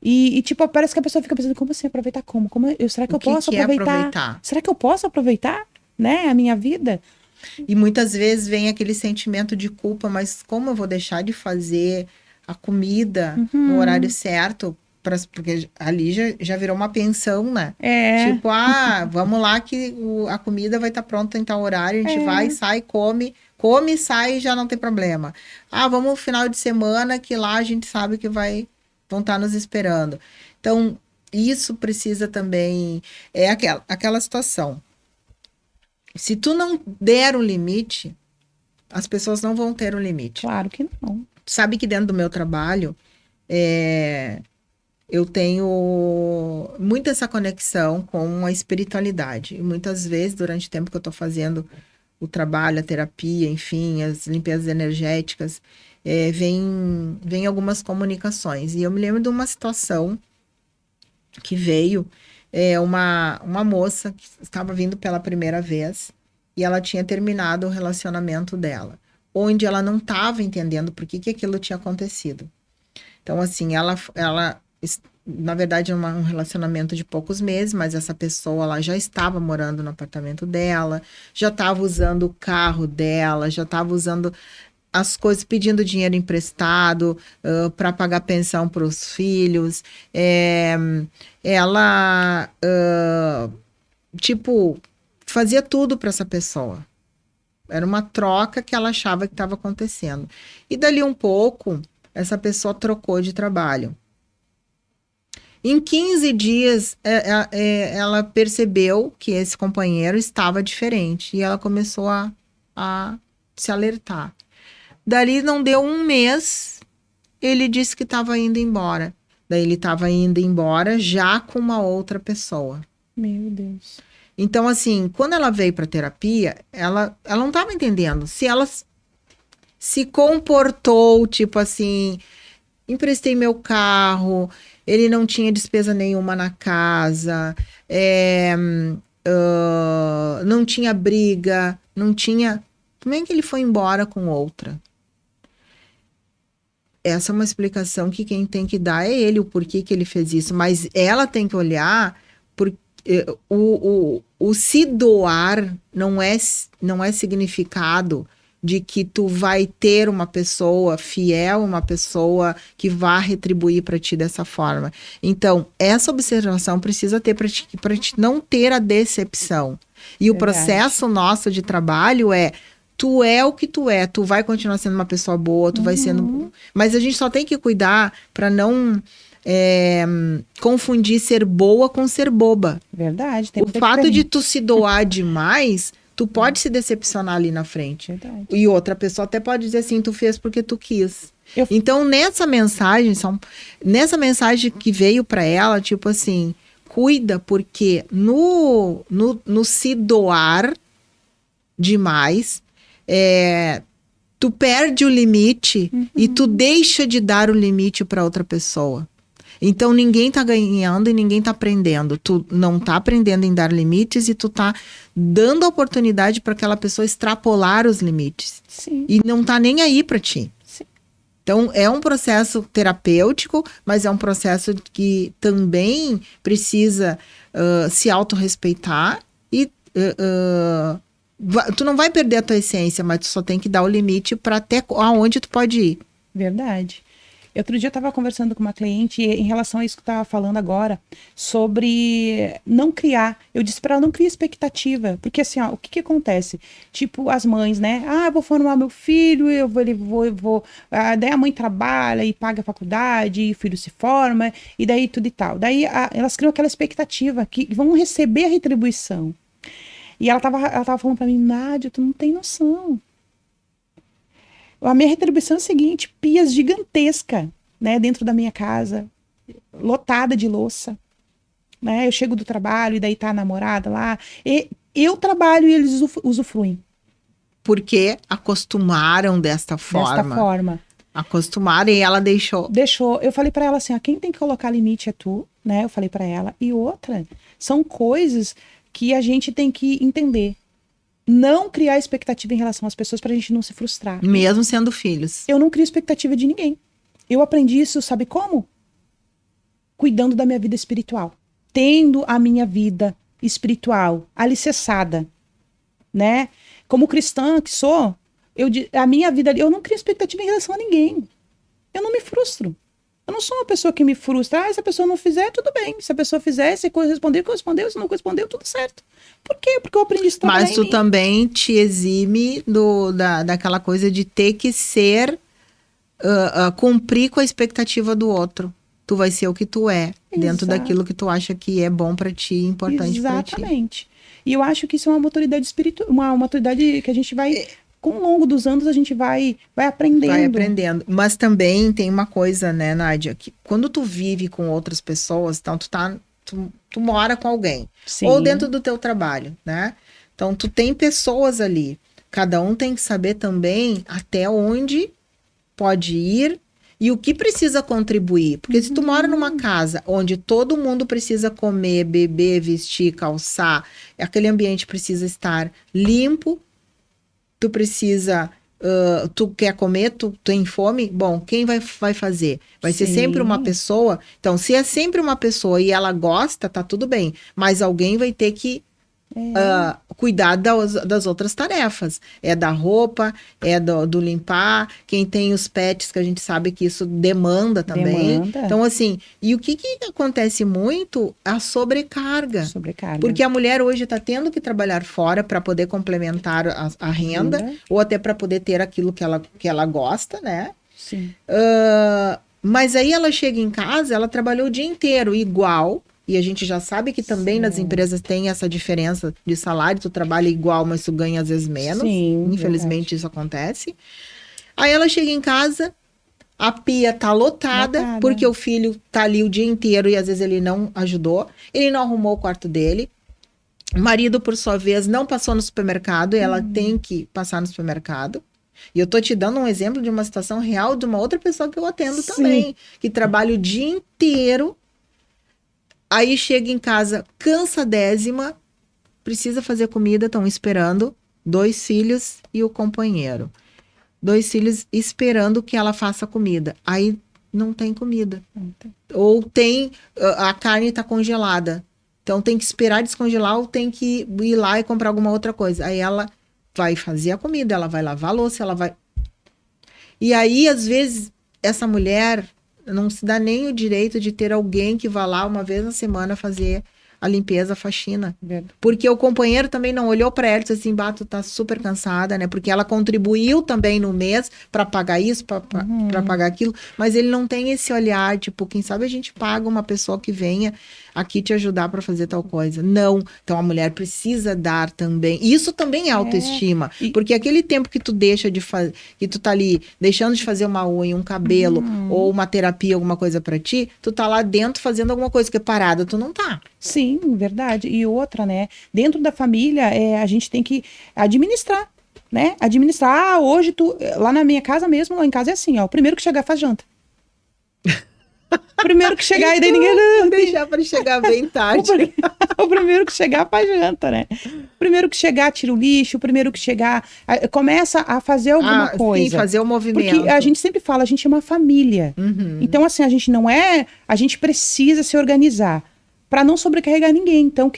E tipo, parece que a pessoa fica pensando, como assim aproveitar como? Será que eu posso aproveitar? Será que eu posso aproveitar, né, a minha vida? E muitas vezes vem aquele sentimento de culpa, mas como eu vou deixar de fazer a comida no horário certo? Porque ali já virou uma pensão, né? Tipo, vamos lá que a comida vai estar pronta em tal horário, a gente vai, sai, come, sai e já não tem problema. Vamos no final de semana que lá a gente sabe que vão estar nos esperando. Então, isso precisa também, aquela situação. Se tu não der um limite, as pessoas não vão ter um limite. Claro que não. Sabe que dentro do meu trabalho, eu tenho muito essa conexão com a espiritualidade. E muitas vezes, durante o tempo que eu estou fazendo o trabalho, a terapia, enfim, as limpezas energéticas, vem algumas comunicações. E eu me lembro de uma situação que veio, uma moça que estava vindo pela primeira vez e ela tinha terminado o relacionamento dela, onde ela não estava entendendo por que aquilo tinha acontecido. Então, assim, ela na verdade, é um relacionamento de poucos meses, mas essa pessoa ela já estava morando no apartamento dela, já estava usando o carro dela, já estava usando as coisas, pedindo dinheiro emprestado para pagar pensão para os filhos. Ela, tipo, fazia tudo para essa pessoa. Era uma troca que ela achava que estava acontecendo. E dali um pouco, essa pessoa trocou de trabalho. Em 15 dias, ela percebeu que esse companheiro estava diferente. E ela começou a se alertar. Dali não deu um mês, ele disse que estava indo embora. Daí ele estava indo embora já com uma outra pessoa. Meu Deus. Então, assim, quando ela veio para terapia, ela não estava entendendo. Se ela se comportou, tipo assim, emprestei meu carro, ele não tinha despesa nenhuma na casa, não tinha briga, não tinha... Como é que ele foi embora com outra? Essa é uma explicação que quem tem que dar é ele, o porquê que ele fez isso. Mas ela tem que olhar, porque o se doar não é significado de que tu vai ter uma pessoa fiel, uma pessoa que vá retribuir para ti dessa forma. Então, essa observação precisa ter para ti não ter a decepção. E o processo nosso de trabalho é: tu é o que tu é, tu vai continuar sendo uma pessoa boa, tu vai sendo... Mas a gente só tem que cuidar para não confundir ser boa com ser boba. Verdade. O fato de tu se doar demais, tu pode se decepcionar ali na frente. Verdade. E outra pessoa até pode dizer assim, tu fez porque tu quis. Então, nessa mensagem que veio para ela, tipo assim, cuida, porque no se doar demais, tu perde o limite e tu deixa de dar o limite para outra pessoa. Então, ninguém tá ganhando e ninguém tá aprendendo. Tu não tá aprendendo em dar limites e tu tá dando a oportunidade para aquela pessoa extrapolar os limites. Sim. E não tá nem aí para ti. Sim. Então, é um processo terapêutico, mas é um processo que também precisa se autorrespeitar e tu não vai perder a tua essência, mas tu só tem que dar o limite para até aonde tu pode ir. Verdade. Outro dia eu estava conversando com uma cliente em relação a isso que eu estava falando agora, sobre não criar. Eu disse para ela, não cria expectativa. Porque assim, ó, o que acontece? Tipo, as mães, né? Ah, eu vou formar meu filho, eu vou. Daí a mãe trabalha e paga a faculdade, e o filho se forma, e daí tudo e tal. Daí elas criam aquela expectativa que vão receber a retribuição. E ela tava falando para mim, Nádia, tu não tem noção. A minha retribuição é a seguinte: pias gigantesca, né, dentro da minha casa, lotada de louça, né? Eu chego do trabalho e daí tá a namorada lá, e eu trabalho e eles usufruem. Porque acostumaram desta forma. Desta forma. Acostumaram e ela deixou. Deixou. Eu falei pra ela assim, ó, quem tem que colocar limite é tu, né? Eu falei pra ela. E outra, são coisas que a gente tem que entender. Não criar expectativa em relação às pessoas pra gente não se frustrar. Mesmo sendo filhos. Eu não crio expectativa de ninguém. Eu aprendi isso, sabe como? Cuidando da minha vida espiritual. Tendo a minha vida espiritual alicerçada, né? Como cristã que sou, a minha vida, eu não crio expectativa em relação a ninguém. Eu não me frustro. Eu não sou uma pessoa que me frustra. Se a pessoa não fizer, tudo bem. Se a pessoa fizer, se correspondeu, correspondeu. Se não correspondeu, tudo certo. Por quê? Porque eu aprendi isso também. Mas tu também te exime daquela coisa de ter que ser, cumprir com a expectativa do outro. Tu vai ser o que tu é, dentro daquilo que tu acha que é bom pra ti, importante pra ti. Exatamente. E eu acho que isso é uma maturidade espiritual, uma maturidade que a gente vai... Com o longo dos anos, a gente vai aprendendo. Vai aprendendo. Mas também tem uma coisa, né, Nádia? Que quando tu vive com outras pessoas, então tu mora com alguém. Sim. Ou dentro do teu trabalho, né? Então, tu tem pessoas ali. Cada um tem que saber também até onde pode ir e o que precisa contribuir. Porque se tu mora numa casa onde todo mundo precisa comer, beber, vestir, calçar, aquele ambiente precisa estar limpo, tu precisa, tu quer comer, tu tem fome, bom, quem vai fazer? Vai ser sempre uma pessoa. Então, se é sempre uma pessoa e ela gosta, tá tudo bem. Mas alguém vai ter que cuidar das outras tarefas. É da roupa, é do limpar. Quem tem os pets, que a gente sabe que isso demanda também. Então, assim, e o que acontece muito? A sobrecarga. Porque a mulher hoje está tendo que trabalhar fora para poder complementar a renda, ou até para poder ter aquilo que ela gosta, né? Sim. Mas aí ela chega em casa, ela trabalhou o dia inteiro igual. E a gente já sabe que também nas empresas tem essa diferença de salário. Tu trabalha igual, mas tu ganha às vezes menos. Sim, infelizmente isso acontece. Aí ela chega em casa, a pia tá lotada, porque o filho tá ali o dia inteiro e às vezes ele não ajudou. Ele não arrumou o quarto dele. O marido, por sua vez, não passou no supermercado e ela tem que passar no supermercado. E eu tô te dando um exemplo de uma situação real de uma outra pessoa que eu atendo também, que trabalha o dia inteiro. Aí chega em casa cansadésima, precisa fazer comida, estão esperando 2 filhos e o companheiro. 2 filhos esperando que ela faça comida. Aí não tem comida. Ou tem, a carne está congelada. Então tem que esperar descongelar ou tem que ir lá e comprar alguma outra coisa. Aí ela vai fazer a comida, ela vai lavar a louça, ela vai... E aí, às vezes, essa mulher não se dá nem o direito de ter alguém que vá lá uma vez na semana fazer a limpeza, a faxina. Verdade. Porque o companheiro também não olhou para ela e disse assim, Bato, tá super cansada, né? Porque ela contribuiu também no mês para pagar isso, para pagar aquilo, mas ele não tem esse olhar, tipo, quem sabe a gente paga uma pessoa que venha aqui te ajudar para fazer tal coisa. Não. Então a mulher precisa dar também. Isso também é autoestima, porque aquele tempo que tu deixa de fazer, que tu tá ali deixando de fazer uma unha, um cabelo ou uma terapia, alguma coisa para ti, tu tá lá dentro fazendo alguma coisa que é parada, tu não tá. Sim, verdade. E outra, né? Dentro da família, a gente tem que administrar, né? Administrar. Ah, hoje tu... Lá na minha casa mesmo, lá em casa é assim, ó. O primeiro que chegar faz janta. O primeiro que chegar, e daí ninguém... Não deixar para chegar bem tarde. O primeiro que chegar faz janta, né? O primeiro que chegar tira o lixo, o primeiro que chegar começa a fazer alguma coisa. Sim, fazer o movimento. Porque a gente sempre fala, a gente é uma família. Então, assim, a gente não é... A gente precisa se organizar para não sobrecarregar ninguém. Então,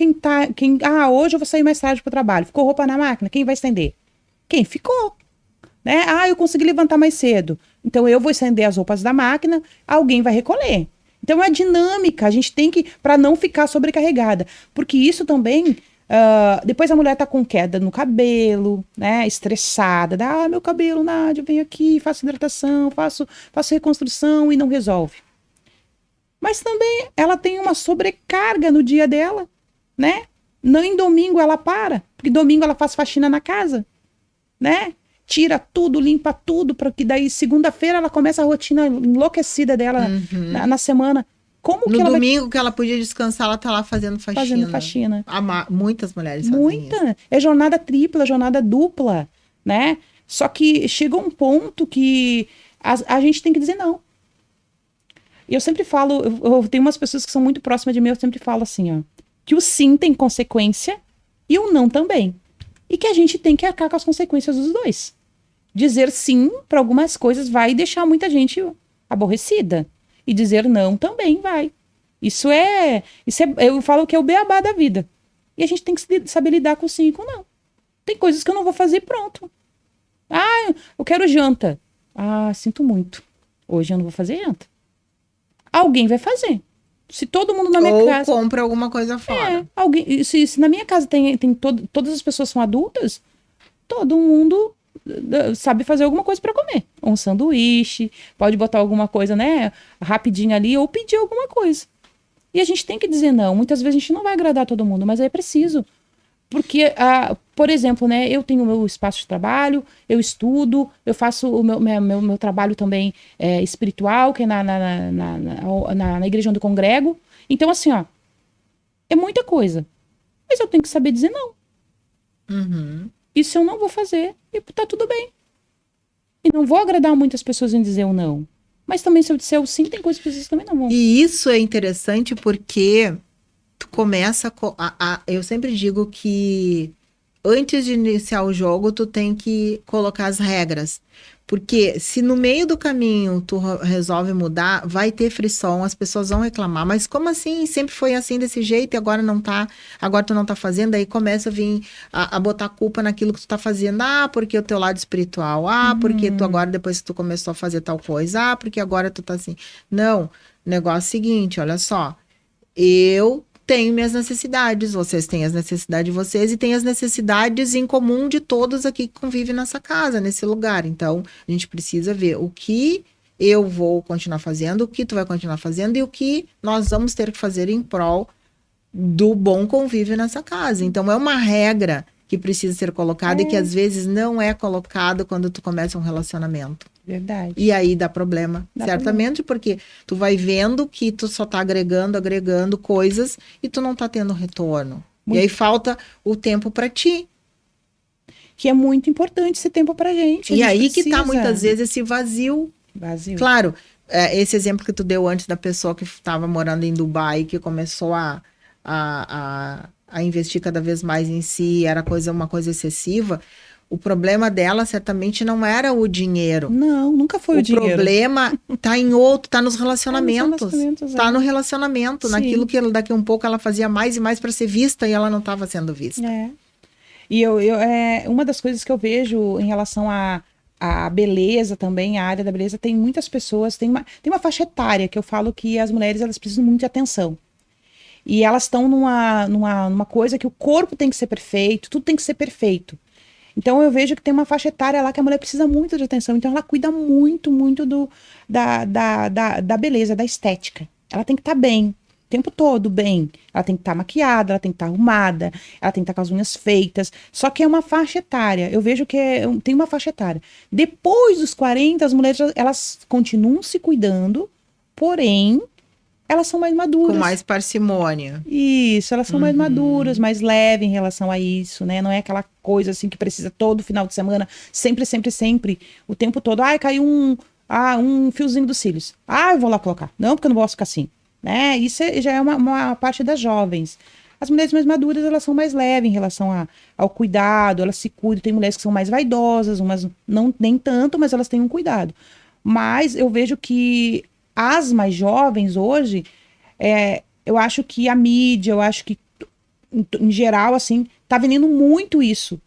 hoje eu vou sair mais tarde para o trabalho. Ficou roupa na máquina, quem vai estender? Quem ficou? Né? Eu consegui levantar mais cedo. Então, eu vou estender as roupas da máquina, alguém vai recolher. Então, é dinâmica. A gente tem que, para não ficar sobrecarregada. Porque isso também, depois a mulher tá com queda no cabelo, né? Estressada. Meu cabelo, Nádia, eu venho aqui, faço hidratação, faço reconstrução e não resolve. Mas também ela tem uma sobrecarga no dia dela, né? Não em domingo ela para, porque domingo ela faz faxina na casa, né? Tira tudo, limpa tudo, para que daí segunda-feira ela começa a rotina enlouquecida dela na semana. Como que no ela domingo que ela podia descansar, ela tá lá fazendo faxina. Fazendo faxina. Muitas mulheres fazem isso. É jornada tripla, jornada dupla, né? Só que chega um ponto que a gente tem que dizer não. E eu sempre falo, eu tenho umas pessoas que são muito próximas de mim, eu sempre falo assim, ó, que o sim tem consequência e o não também. E que a gente tem que arcar com as consequências dos dois. Dizer sim para algumas coisas vai deixar muita gente aborrecida. E dizer não também vai. Isso é, eu falo que é o beabá da vida. E a gente tem que saber lidar com o sim e com o não. Tem coisas que eu não vou fazer e pronto. Eu quero janta. Sinto muito. Hoje eu não vou fazer janta. Alguém vai fazer. Se todo mundo na minha casa... Ou compra alguma coisa fora. Se na minha casa tem todas as pessoas são adultas, todo mundo sabe fazer alguma coisa para comer. Um sanduíche, pode botar alguma coisa, né, rapidinho ali, ou pedir alguma coisa. E a gente tem que dizer não. Muitas vezes a gente não vai agradar todo mundo, mas é preciso. Porque, por exemplo, né, eu tenho o meu espaço de trabalho, eu estudo, eu faço o meu trabalho também espiritual, que é na igreja onde eu congrego. Então, assim, ó, é muita coisa. Mas eu tenho que saber dizer não. Isso eu não vou fazer e tá tudo bem. E não vou agradar muitas pessoas em dizer o não. Mas também se eu disser o sim, tem coisas que vocês também não vão. E isso é interessante porque... tu começa eu sempre digo que antes de iniciar o jogo tu tem que colocar as regras, porque se no meio do caminho tu resolve mudar, vai ter frição, as pessoas vão reclamar, mas como assim? Sempre foi assim desse jeito e agora não tá, agora tu não tá fazendo, aí começa a vir a botar culpa naquilo que tu tá fazendo, porque o teu lado espiritual, porque tu agora depois que tu começou a fazer tal coisa, porque agora tu tá assim. Não, negócio é o seguinte, olha só, eu tenho minhas necessidades, vocês têm as necessidades de vocês e tem as necessidades em comum de todos aqui que convivem nessa casa, nesse lugar. Então, a gente precisa ver o que eu vou continuar fazendo, o que tu vai continuar fazendo e o que nós vamos ter que fazer em prol do bom convívio nessa casa. Então, é uma regra que precisa ser colocada e que às vezes não é colocado quando tu começa um relacionamento. Verdade. E aí dá problema, certamente, porque tu vai vendo que tu só tá agregando coisas e tu não tá tendo retorno. E aí falta o tempo para ti. Que é muito importante esse tempo pra gente. E aí que tá muitas vezes esse vazio. Claro, esse exemplo que tu deu antes da pessoa que estava morando em Dubai, que começou a investir cada vez mais em si, era uma coisa excessiva. O problema dela certamente não era o dinheiro. Não, nunca foi o dinheiro. O problema tá em outro, tá nos relacionamentos. Tá no relacionamento, naquilo que daqui a um pouco ela fazia mais e mais para ser vista e ela não estava sendo vista. E uma das coisas que eu vejo em relação à beleza também, a área da beleza, tem muitas pessoas, tem uma faixa etária que eu falo que as mulheres elas precisam muito de atenção. E elas estão numa coisa que o corpo tem que ser perfeito, tudo tem que ser perfeito. Então eu vejo que tem uma faixa etária lá que a mulher precisa muito de atenção. Então ela cuida muito, muito da beleza, da estética. Ela tem que estar bem, o tempo todo bem. Ela tem que estar maquiada, ela tem que estar arrumada, ela tem que estar com as unhas feitas. Só que é uma faixa etária. Eu vejo que tem uma faixa etária. Depois dos 40, as mulheres elas continuam se cuidando, porém elas são mais maduras. Com mais parcimônia. Isso, elas são mais maduras, mais leves em relação a isso, né? Não é aquela coisa assim que precisa todo final de semana, sempre, sempre, sempre, o tempo todo. Ai, caiu um fiozinho dos cílios. Ah, eu vou lá colocar. Não, porque eu não posso ficar assim, né? Isso já é uma parte das jovens. As mulheres mais maduras, elas são mais leves em relação ao cuidado, elas se cuidam. Tem mulheres que são mais vaidosas, umas não nem tanto, mas elas têm um cuidado. Mas eu vejo que as mais jovens hoje, eu acho que a mídia, eu acho que em geral, assim, tá vendendo muito isso,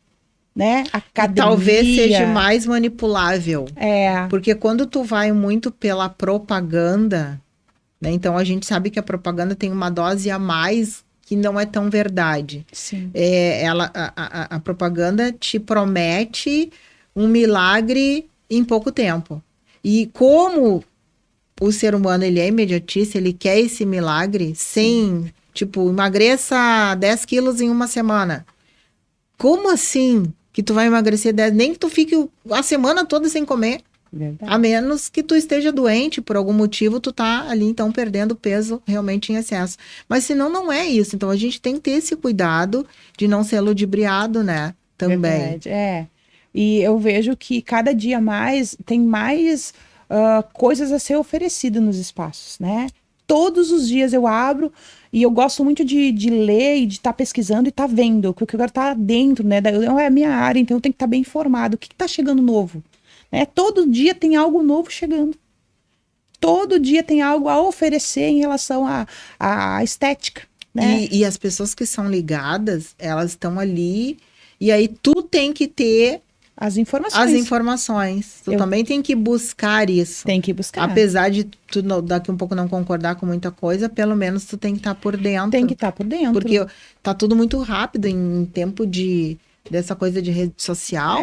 né? Academia. Talvez seja mais manipulável. É. Porque quando tu vai muito pela propaganda, né? Então a gente sabe que a propaganda tem uma dose a mais que não é tão verdade. Sim. A propaganda te promete um milagre em pouco tempo. E como o ser humano, ele é imediatista, ele quer esse milagre sem, tipo, emagreça 10 quilos em uma semana. Como assim que tu vai emagrecer 10? Nem que tu fique a semana toda sem comer. Verdade. A menos que tu esteja doente, por algum motivo, tu tá ali, então, perdendo peso realmente em excesso. Mas senão não é isso. Então, a gente tem que ter esse cuidado de não ser ludibriado, né? Também. Verdade, E eu vejo que cada dia mais tem mais coisas a ser oferecidas nos espaços, né? Todos os dias eu abro e eu gosto muito de ler e de estar pesquisando e estar vendo, porque eu quero estar dentro, né? É a minha área, então eu tenho que estar bem informado. O que está chegando novo? Né? Todo dia tem algo novo chegando. Todo dia tem algo a oferecer em relação à estética, né? E as pessoas que são ligadas, elas estão ali, e aí tu tem que ter as informações. Tu também tem que buscar isso. Tem que buscar. Apesar de tu daqui um pouco não concordar com muita coisa, pelo menos tu tem que estar por dentro. Tem que estar por dentro. Porque tá tudo muito rápido em tempo dessa coisa de rede social.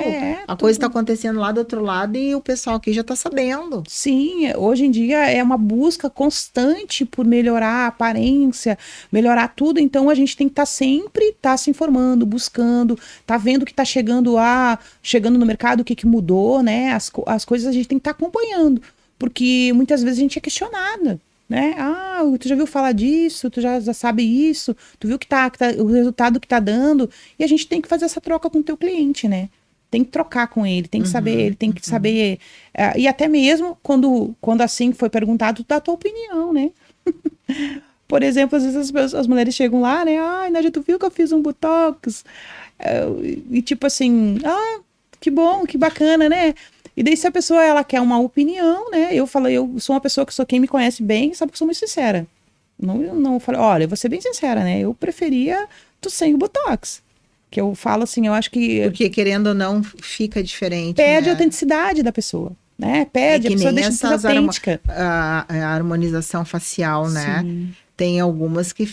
A coisa tá acontecendo lá do outro lado e o pessoal aqui já tá sabendo. Sim, hoje em dia é uma busca constante por melhorar a aparência, melhorar tudo. Então a gente tem que estar sempre se informando, buscando, vendo o que está chegando no mercado, o que mudou, né? As coisas a gente tem que estar acompanhando, porque muitas vezes a gente é questionada. Né? Ah, tu já viu falar disso, tu já sabe isso, tu viu que o resultado que tá dando, e a gente tem que fazer essa troca com o teu cliente, né? Tem que trocar com ele, tem que saber, ele tem que saber, e até mesmo quando assim foi perguntado, dá a tua opinião, né? Por exemplo, às vezes as mulheres chegam lá, né? Ai, Nádia, tu viu que eu fiz um botox? E tipo assim, que bom, que bacana, né? E daí, se a pessoa ela quer uma opinião, né? Eu sou uma pessoa quem me conhece bem, sabe que eu sou muito sincera. Não falei, olha, eu vou ser bem sincera, né? Eu preferia tu sem o Botox. Que eu falo assim, eu acho que. Porque querendo ou não, fica diferente. Perde né? a autenticidade da pessoa, né? Perde, a pessoa deixa de ser autêntica. A harmonização facial, né? Sim. Tem algumas que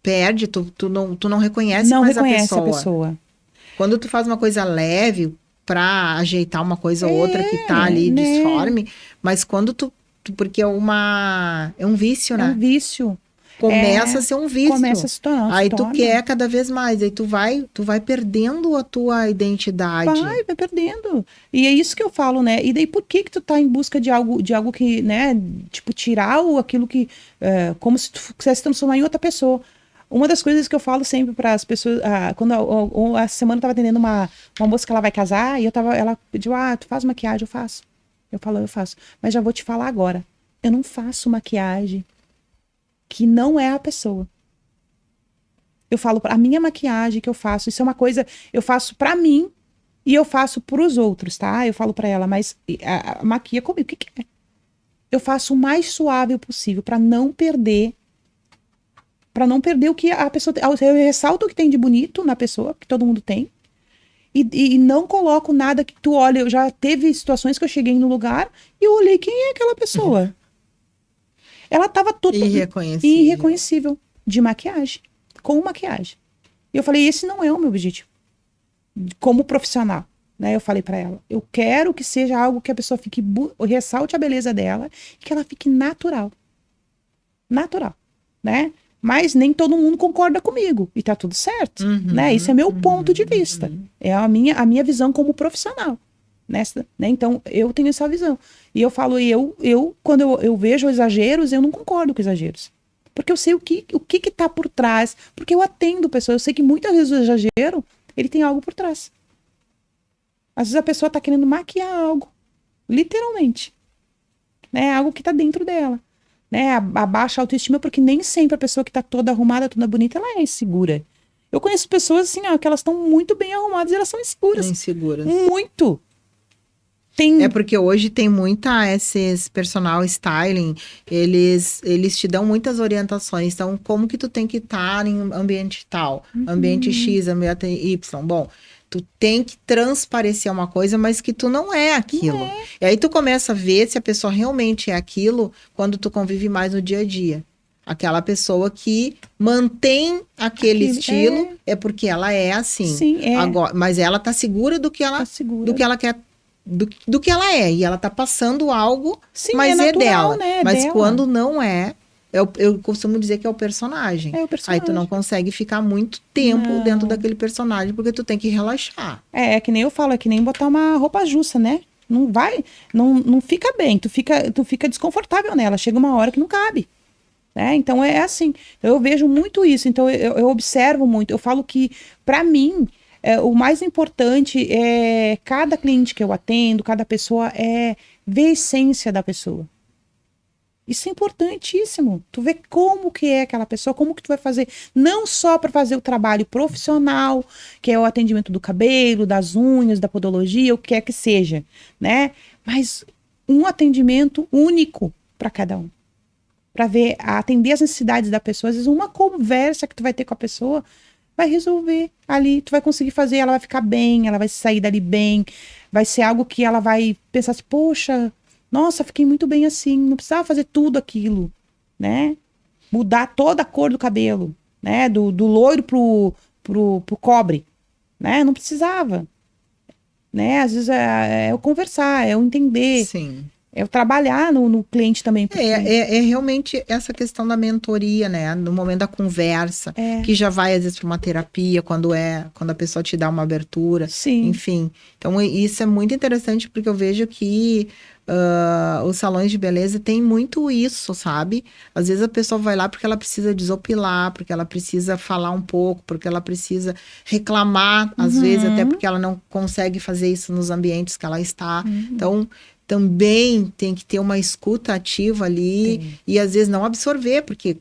perde, tu não reconhece mais a pessoa. Quando tu faz uma coisa leve, pra ajeitar uma coisa ou outra que tá ali disforme, mas quando porque é um vício, né? É um vício. Começa a ser um vício. Começa a se tornar. Aí tu quer cada vez mais, aí tu vai perdendo a tua identidade. Vai perdendo. E é isso que eu falo, né? E daí por que tu tá em busca de algo que, né, tipo, tirar aquilo que, como se tu quisesse transformar em outra pessoa. Uma das coisas que eu falo sempre para as pessoas, quando a semana eu tava atendendo uma moça que ela vai casar, e ela pediu, tu faz maquiagem? Eu faço. Eu falo, eu faço. Mas já vou te falar agora, eu não faço maquiagem que não é a pessoa. Eu falo, a minha maquiagem que eu faço, isso é uma coisa, eu faço para mim e eu faço para os outros, tá? Eu falo para ela, mas maquia comigo, o que é? Eu faço o mais suave possível para não perder o que a pessoa tem. Eu ressalto o que tem de bonito na pessoa, que todo mundo tem, E não coloco nada que tu olha. Eu já teve situações que eu cheguei no lugar e eu olhei quem é aquela pessoa. Ela tava Irreconhecível. irreconhecível de maquiagem, com maquiagem. E eu falei, esse não é o meu objetivo como profissional. Né? Eu falei pra ela, eu quero que seja algo que a pessoa fique ressalte a beleza dela e que ela fique natural. Natural, né? Mas nem todo mundo concorda comigo. E tá tudo certo, né? Isso é meu ponto de vista. É a minha visão como profissional. Nessa, né? Então, eu tenho essa visão. E eu falo, quando eu vejo exageros, eu não concordo com exageros. Porque eu sei o que tá por trás. Porque eu atendo pessoas. Eu sei que muitas vezes o exagero, ele tem algo por trás. Às vezes a pessoa tá querendo maquiar algo. Literalmente. Né? Algo que tá dentro dela. Né, a baixa autoestima, porque nem sempre a pessoa que tá toda arrumada, toda bonita, ela é insegura. Eu conheço pessoas assim, ó, que elas estão muito bem arrumadas e elas são inseguras. Inseguras. Muito. É porque hoje tem esses personal styling, eles te dão muitas orientações. Então, como que tu tem que estar em ambiente tal, ambiente X, ambiente Y. Bom, tu tem que transparecer uma coisa, mas que tu não é aquilo. Não é. E aí tu começa a ver se a pessoa realmente é aquilo quando tu convive mais no dia a dia. Aquela pessoa que mantém aquele estilo é porque ela é assim. Sim, é. Agora, mas ela tá segura do que ela, Tá segura. do que ela quer, do que ela é. E ela tá passando algo, Sim, mas é natural, dela. né? Mas dela. quando não é, eu costumo dizer que é o personagem. É o personagem. Aí tu não consegue ficar muito tempo Não. dentro daquele personagem, porque tu tem que relaxar. É que nem eu falo, é que nem botar uma roupa justa, né? Não vai, não fica bem, tu fica desconfortável nela, chega uma hora que não cabe. Né? Então é assim, eu vejo muito isso, então eu observo muito, eu falo que para mim o mais importante é cada cliente que eu atendo, cada pessoa é ver a essência da pessoa. Isso é importantíssimo. Tu vê como que é aquela pessoa, como que tu vai fazer, não só para fazer o trabalho profissional, que é o atendimento do cabelo, das unhas, da podologia, o que quer que seja, né? Mas um atendimento único para cada um. Para atender as necessidades da pessoa. Às vezes uma conversa que tu vai ter com a pessoa vai resolver ali, tu vai conseguir fazer, ela vai ficar bem, ela vai sair dali bem, vai ser algo que ela vai pensar assim, poxa, nossa, fiquei muito bem assim, não precisava fazer tudo aquilo, né? Mudar toda a cor do cabelo, né? Do loiro pro cobre, né? Não precisava, né? Às vezes é eu conversar, é eu entender. Sim. É eu trabalhar no cliente também. Porque... É realmente essa questão da mentoria, né? No momento da conversa, que já vai às vezes para uma terapia, quando a pessoa te dá uma abertura. Sim. Enfim. Então, isso é muito interessante, porque eu vejo que os salões de beleza têm muito isso, sabe? Às vezes a pessoa vai lá porque ela precisa desopilar, porque ela precisa falar um pouco, porque ela precisa reclamar, às vezes, até porque ela não consegue fazer isso nos ambientes que ela está. Então, também tem que ter uma escuta ativa ali e às vezes não absorver, porque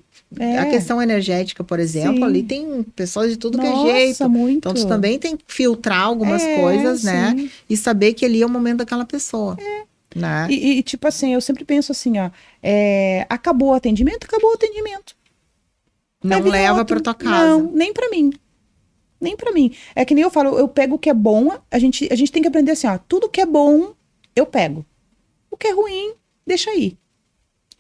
a questão energética, por exemplo, sim. ali tem pessoas de tudo Nossa, que é jeito. Muito. Então tu também tem que filtrar algumas coisas, né? Sim. E saber que ali é o momento daquela pessoa. Né? E tipo assim, eu sempre penso assim, ó, acabou o atendimento, acabou o atendimento. Não leva pra tua casa. Não, nem pra mim. Nem pra mim. É que nem eu falo, eu pego o que é bom, a gente tem que aprender assim, ó, tudo que é bom, eu pego. O que é ruim, deixa aí.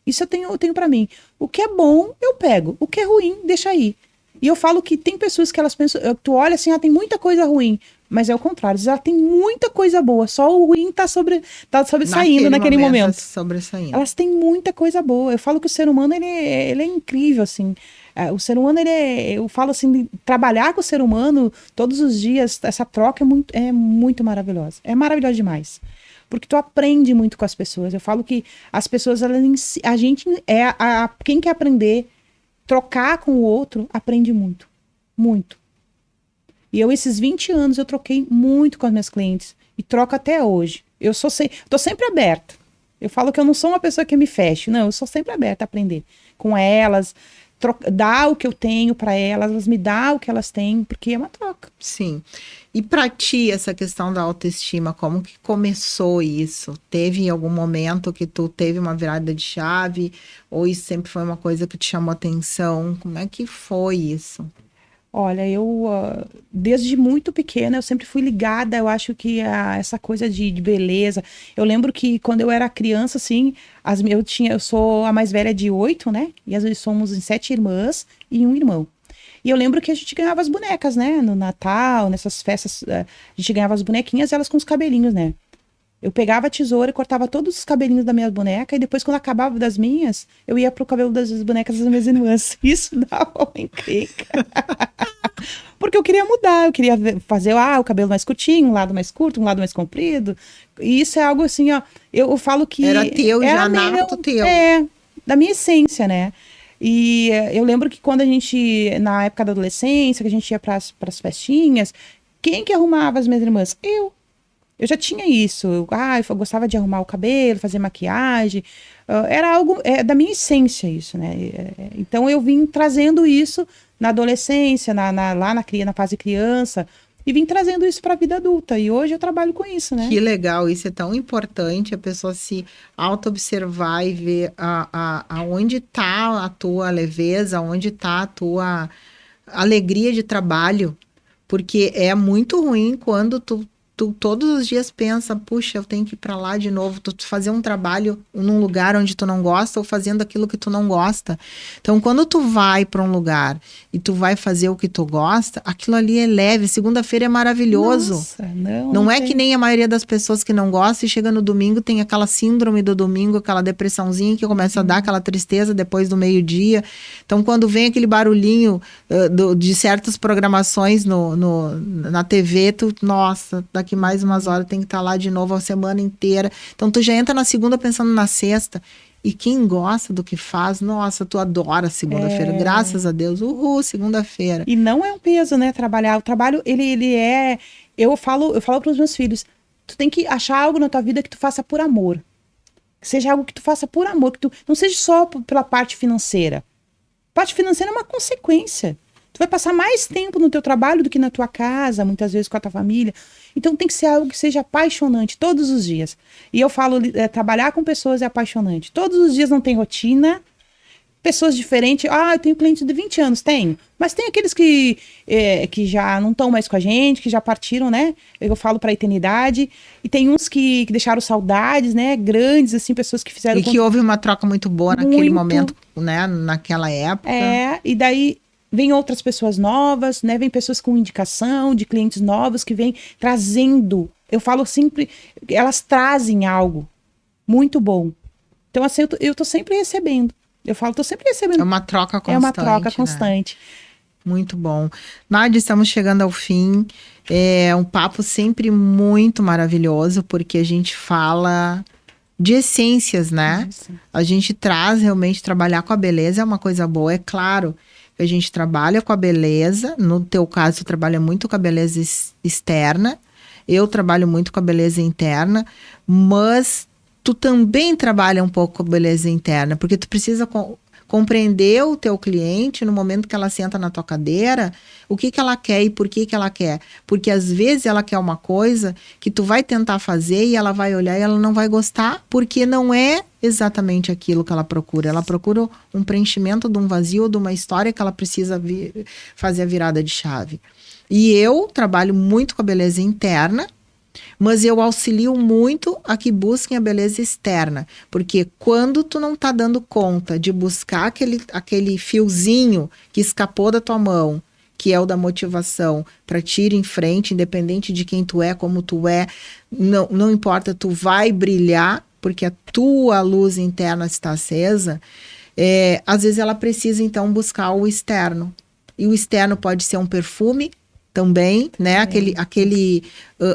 Isso eu tenho para mim. O que é bom, eu pego. O que é ruim, deixa aí. E eu falo que tem pessoas que elas pensam, tu olha assim, tem muita coisa ruim. Mas é o contrário, ela tem muita coisa boa, só o ruim tá sobressaindo naquele momento. Sobressaindo. Elas têm muita coisa boa. Eu falo que o ser humano, ele é incrível, assim. O ser humano, eu falo assim, trabalhar com o ser humano todos os dias, essa troca é muito maravilhosa. É maravilhosa demais. Porque tu aprende muito com as pessoas. Eu falo que as pessoas, a gente quem quer aprender, trocar com o outro, aprende muito. Muito. E esses 20 anos, eu troquei muito com as minhas clientes. E troco até hoje. Tô sempre aberta. Eu falo que eu não sou uma pessoa que me feche. Não, eu sou sempre aberta a aprender com elas, dar o que eu tenho para elas me dão o que elas têm, porque é uma troca. Sim. E para ti, essa questão da autoestima, como que começou isso? Teve em algum momento que tu teve uma virada de chave? Ou isso sempre foi uma coisa que te chamou atenção? Como é que foi isso? Olha, eu, desde muito pequena, eu sempre fui ligada, eu acho que essa coisa de beleza. Eu lembro que quando eu era criança, assim, eu sou a mais velha de 8, né? E às vezes somos em 7 irmãs e um irmão. E eu lembro que a gente ganhava as bonecas, né? No Natal, nessas festas, a gente ganhava as bonequinhas, elas com os cabelinhos, né? Eu pegava a tesoura e cortava todos os cabelinhos da minha boneca, e depois, quando acabava das minhas, eu ia pro cabelo das bonecas das minhas irmãs. Isso dava uma encrenca. Porque eu queria mudar, eu queria fazer o cabelo mais curtinho, um lado mais curto, um lado mais comprido. E isso é algo assim, ó. Eu falo que. Era teu, já nato teu. É, da minha essência, né? E eu lembro que quando a gente, na época da adolescência, que a gente ia para as festinhas, quem que arrumava as minhas irmãs? Eu. Eu já tinha isso. Eu gostava de arrumar o cabelo, fazer maquiagem. Era algo da minha essência isso, né? Então eu vim trazendo isso na adolescência, lá na fase criança, e vim trazendo isso para a vida adulta. E hoje eu trabalho com isso, né? Que legal, isso é tão importante, a pessoa se auto-observar e ver aonde está a tua leveza, aonde está a tua alegria de trabalho. Porque é muito ruim quando tu todos os dias pensa, puxa, eu tenho que ir para lá de novo, tu fazer um trabalho num lugar onde tu não gosta ou fazendo aquilo que tu não gosta. Então, quando tu vai para um lugar e tu vai fazer o que tu gosta, aquilo ali é leve, segunda-feira é maravilhoso. Nossa, não é que nem a maioria das pessoas que não gostam e chega no domingo, tem aquela síndrome do domingo, aquela depressãozinha que começa a dar aquela tristeza depois do meio-dia. Então, quando vem aquele barulhinho de certas programações na TV, nossa, daqui mais umas horas tem que estar lá de novo a semana inteira. Então, tu já entra na segunda pensando na sexta. E quem gosta do que faz, nossa, tu adora segunda-feira, graças a Deus. Uhul, segunda-feira. E não é um peso, né, trabalhar. O trabalho, ele é... Eu falo para os meus filhos, tu tem que achar algo na tua vida que tu faça por amor. Que seja algo que tu faça por amor, que tu não seja só pela parte financeira. A parte financeira é uma consequência. Tu vai passar mais tempo no teu trabalho do que na tua casa, muitas vezes com a tua família. Então tem que ser algo que seja apaixonante todos os dias. E eu falo, trabalhar com pessoas é apaixonante. Todos os dias não tem rotina, pessoas diferentes. Eu tenho clientes de 20 anos, tenho. Mas tem aqueles que já não estão mais com a gente, que já partiram, né? Eu falo para a eternidade. E tem uns que deixaram saudades, né? Grandes, assim, pessoas que fizeram... E que houve uma troca muito boa naquele momento, né? Naquela época. E daí... Vem outras pessoas novas, né? Vem pessoas com indicação de clientes novos que vêm trazendo. Eu falo sempre, elas trazem algo muito bom. Então, assim, eu tô sempre recebendo. Eu falo, tô sempre recebendo. É uma troca constante. É uma troca constante. Né? Muito bom. Nádia, estamos chegando ao fim. É um papo sempre muito maravilhoso, porque a gente fala de essências, né? Isso. A gente traz realmente, trabalhar com a beleza é uma coisa boa, é claro. A gente trabalha com a beleza, no teu caso, tu trabalha muito com a beleza externa, eu trabalho muito com a beleza interna, mas tu também trabalha um pouco com a beleza interna, porque tu precisa compreender o teu cliente no momento que ela senta na tua cadeira, o que ela quer e por que ela quer. Porque às vezes ela quer uma coisa que tu vai tentar fazer e ela vai olhar e ela não vai gostar, porque não é exatamente aquilo que ela procura. Ela procura um preenchimento de um vazio ou de uma história que ela precisa fazer a virada de chave. E eu trabalho muito com a beleza interna, mas eu auxilio muito a que busquem a beleza externa, porque quando tu não tá dando conta de buscar aquele fiozinho que escapou da tua mão, que é o da motivação, para te ir em frente, independente de quem tu é, como tu é, não importa, tu vai brilhar, porque a tua luz interna está acesa, às vezes ela precisa então buscar o externo, e o externo pode ser um perfume, também, né? Aquele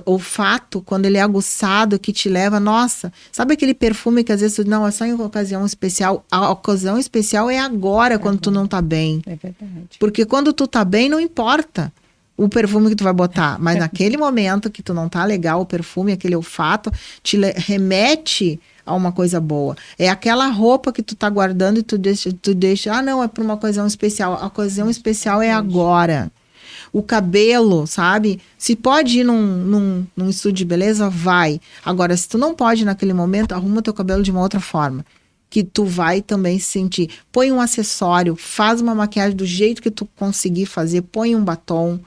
olfato, quando ele é aguçado, que te leva, nossa, sabe aquele perfume que às vezes, não, é só em ocasião especial. A ocasião especial é agora, quando tu não tá bem. É verdade. Porque quando tu tá bem, não importa o perfume que tu vai botar, mas naquele momento que tu não tá legal, o perfume, aquele olfato, te remete a uma coisa boa. É aquela roupa que tu tá guardando e tu deixa, não, é para uma ocasião especial. A ocasião especial é agora. O cabelo, sabe? Se pode ir num estúdio de beleza, vai. Agora, se tu não pode naquele momento, arruma teu cabelo de uma outra forma. que tu vai também se sentir. Põe um acessório, faz uma maquiagem do jeito que tu conseguir fazer, põe um batom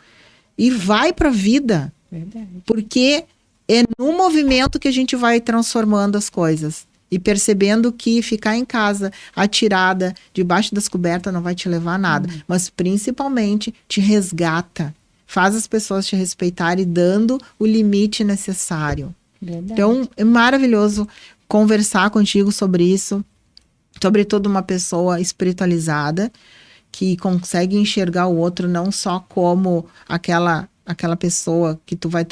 e vai pra vida. Verdade. Porque é no movimento que a gente vai transformando as coisas. E percebendo que ficar em casa, atirada, debaixo das cobertas, não vai te levar a nada. Mas, principalmente, te resgata. Faz as pessoas te respeitarem, dando o limite necessário. Verdade. Então, é maravilhoso conversar contigo sobre isso. Sobretudo uma pessoa espiritualizada, que consegue enxergar o outro não só como aquela pessoa que tu vai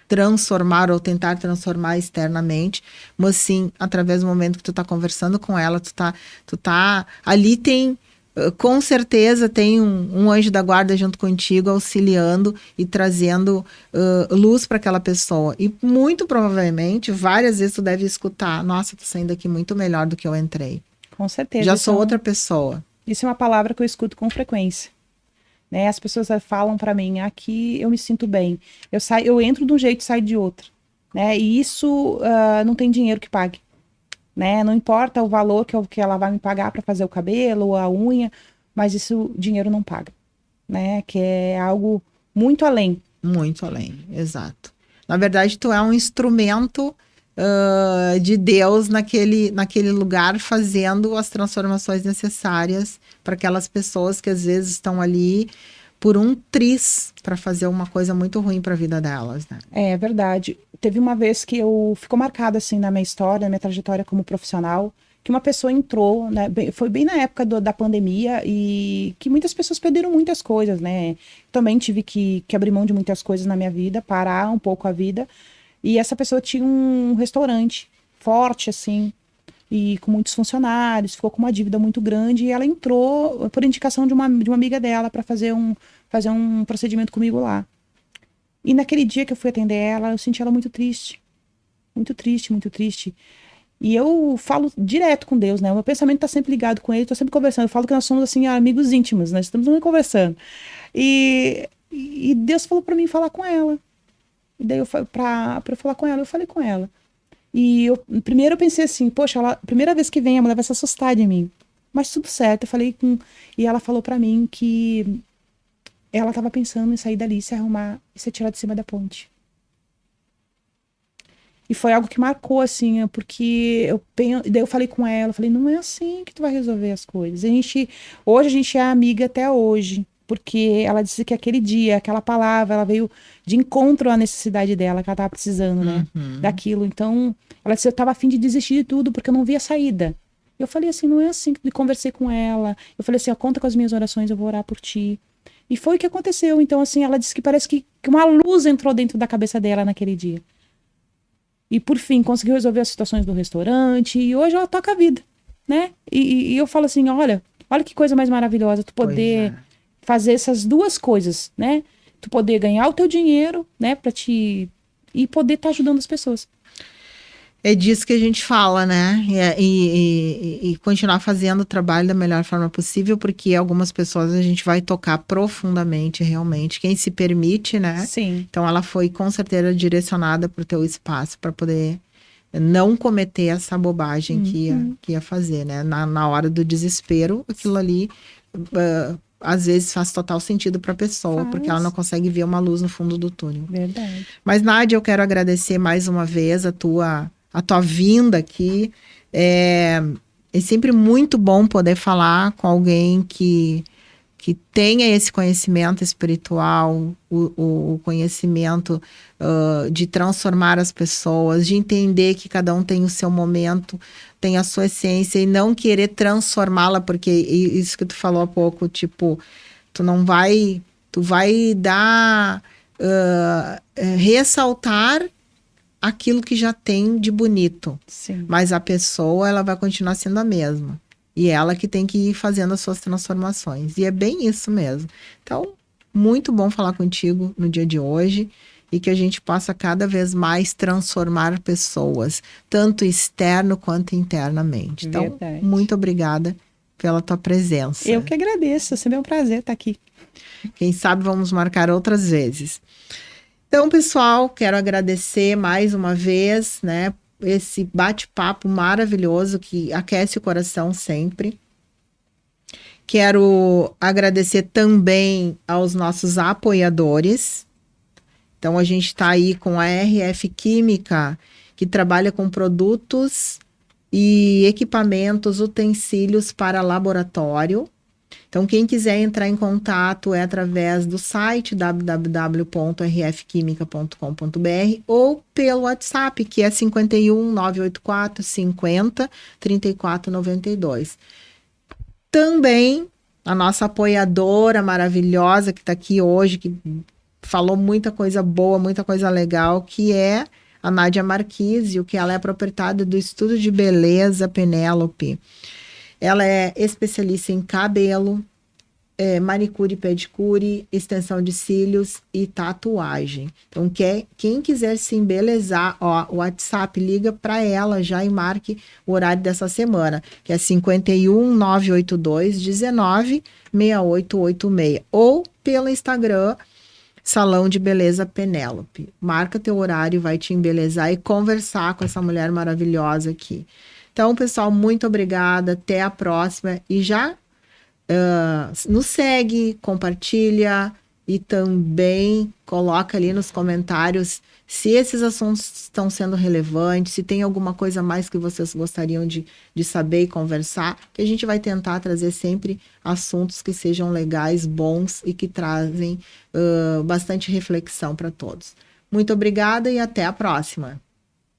transformar ou tentar transformar externamente, mas sim, através do momento que tu tá conversando com ela, tu tá ali, tem, com certeza tem um anjo da guarda junto contigo, auxiliando e trazendo luz para aquela pessoa. E muito provavelmente, várias vezes tu deve escutar, nossa, tô saindo aqui muito melhor do que eu entrei. Com certeza. Já sou outra pessoa. Isso é uma palavra que eu escuto com frequência. Né? As pessoas falam para mim, aqui eu me sinto bem. Eu entro de um jeito e saio de outro. Né? E isso não tem dinheiro que pague. Né? Não importa o valor que ela vai me pagar para fazer o cabelo ou a unha, mas isso dinheiro não paga. Né? Que é algo muito além. Muito além, exato. Na verdade, tu é um instrumento de Deus naquele lugar, fazendo as transformações necessárias para aquelas pessoas que às vezes estão ali por um triz para fazer uma coisa muito ruim para a vida delas, né? É verdade. Teve uma vez que ficou marcado assim na minha história, na minha trajetória como profissional, que uma pessoa entrou, né? Foi bem na época da pandemia e que muitas pessoas perderam muitas coisas, né? Também tive que abrir mão de muitas coisas na minha vida, parar um pouco a vida. E essa pessoa tinha um restaurante forte, assim, e com muitos funcionários, ficou com uma dívida muito grande, e ela entrou por indicação de uma amiga dela para fazer um procedimento comigo lá. E naquele dia que eu fui atender ela, eu senti ela muito triste. Muito triste, muito triste. E eu falo direto com Deus, né? O meu pensamento está sempre ligado com ele, estou sempre conversando. Eu falo que nós somos, assim, amigos íntimos, nós estamos sempre conversando. E Deus falou para mim falar com ela. E daí, pra eu falar com ela, eu falei com ela. E primeiro eu pensei assim, poxa, primeira vez que vem, a mulher vai se assustar de mim. Mas tudo certo, e ela falou pra mim que ela tava pensando em sair dali, se arrumar e se atirar de cima da ponte. E foi algo que marcou, assim, porque daí eu falei com ela, eu falei, não é assim que tu vai resolver as coisas. Hoje a gente é amiga até hoje. Porque ela disse que aquele dia, aquela palavra, ela veio de encontro à necessidade dela, que ela estava precisando, né? Daquilo. Então, ela disse, eu estava a fim de desistir de tudo, porque eu não via saída. Eu falei assim, não é assim. E conversei com ela. Eu falei assim, conta com as minhas orações, eu vou orar por ti. E foi o que aconteceu. Então, assim, ela disse que parece que uma luz entrou dentro da cabeça dela naquele dia. E, por fim, conseguiu resolver as situações do restaurante. E hoje ela toca a vida, né? E eu falo assim, olha que coisa mais maravilhosa, tu poder fazer essas duas coisas, né? Tu poder ganhar o teu dinheiro, né? E poder estar ajudando as pessoas. É disso que a gente fala, né? E continuar fazendo o trabalho da melhor forma possível, porque algumas pessoas a gente vai tocar profundamente, realmente. Quem se permite, né? Sim. Então ela foi com certeza direcionada para o teu espaço para poder não cometer essa bobagem que ia fazer, né? Na hora do desespero, aquilo ali às vezes faz total sentido para a pessoa, porque ela não consegue ver uma luz no fundo do túnel. Verdade. Mas, Nádia, eu quero agradecer mais uma vez a tua vinda aqui. É sempre muito bom poder falar com alguém que tenha esse conhecimento espiritual, o conhecimento de transformar as pessoas, de entender que cada um tem o seu momento, tem a sua essência, e não querer transformá-la, porque isso que tu falou há pouco, tipo, tu vai dar, ressaltar aquilo que já tem de bonito. Sim. Mas a pessoa, ela vai continuar sendo a mesma. E ela que tem que ir fazendo as suas transformações. E é bem isso mesmo. Então, muito bom falar contigo no dia de hoje. E que a gente possa cada vez mais transformar pessoas. Tanto externo quanto internamente. Então, verdade. Muito obrigada pela tua presença. Eu que agradeço. Sempre é um prazer estar aqui. Quem sabe vamos marcar outras vezes. Então, pessoal, quero agradecer mais uma vez, né? esse bate-papo maravilhoso que aquece o coração sempre. Quero agradecer também aos nossos apoiadores. Então, a gente está aí com a RF Química, que trabalha com produtos e equipamentos, utensílios para laboratório. Então, quem quiser entrar em contato é através do site www.rfquimica.com.br ou pelo WhatsApp, que é 51 984 50 34 92. Também a nossa apoiadora maravilhosa que está aqui hoje, que falou muita coisa boa, muita coisa legal, que é a Nádia Marquise, que ela é proprietária do Estúdio de Beleza Penélope. Ela é especialista em cabelo, manicure e pedicure, extensão de cílios e tatuagem. Então, quem quiser se embelezar, o WhatsApp, liga para ela já e marque o horário dessa semana, que é 51 982 19 6886. Ou pelo Instagram, Salão de Beleza Penélope. Marca teu horário, vai te embelezar e conversar com essa mulher maravilhosa aqui. Então, pessoal, muito obrigada. Até a próxima. E já nos segue, compartilha e também coloca ali nos comentários se esses assuntos estão sendo relevantes, se tem alguma coisa mais que vocês gostariam de saber e conversar, que a gente vai tentar trazer sempre assuntos que sejam legais, bons e que trazem bastante reflexão para todos. Muito obrigada e até a próxima.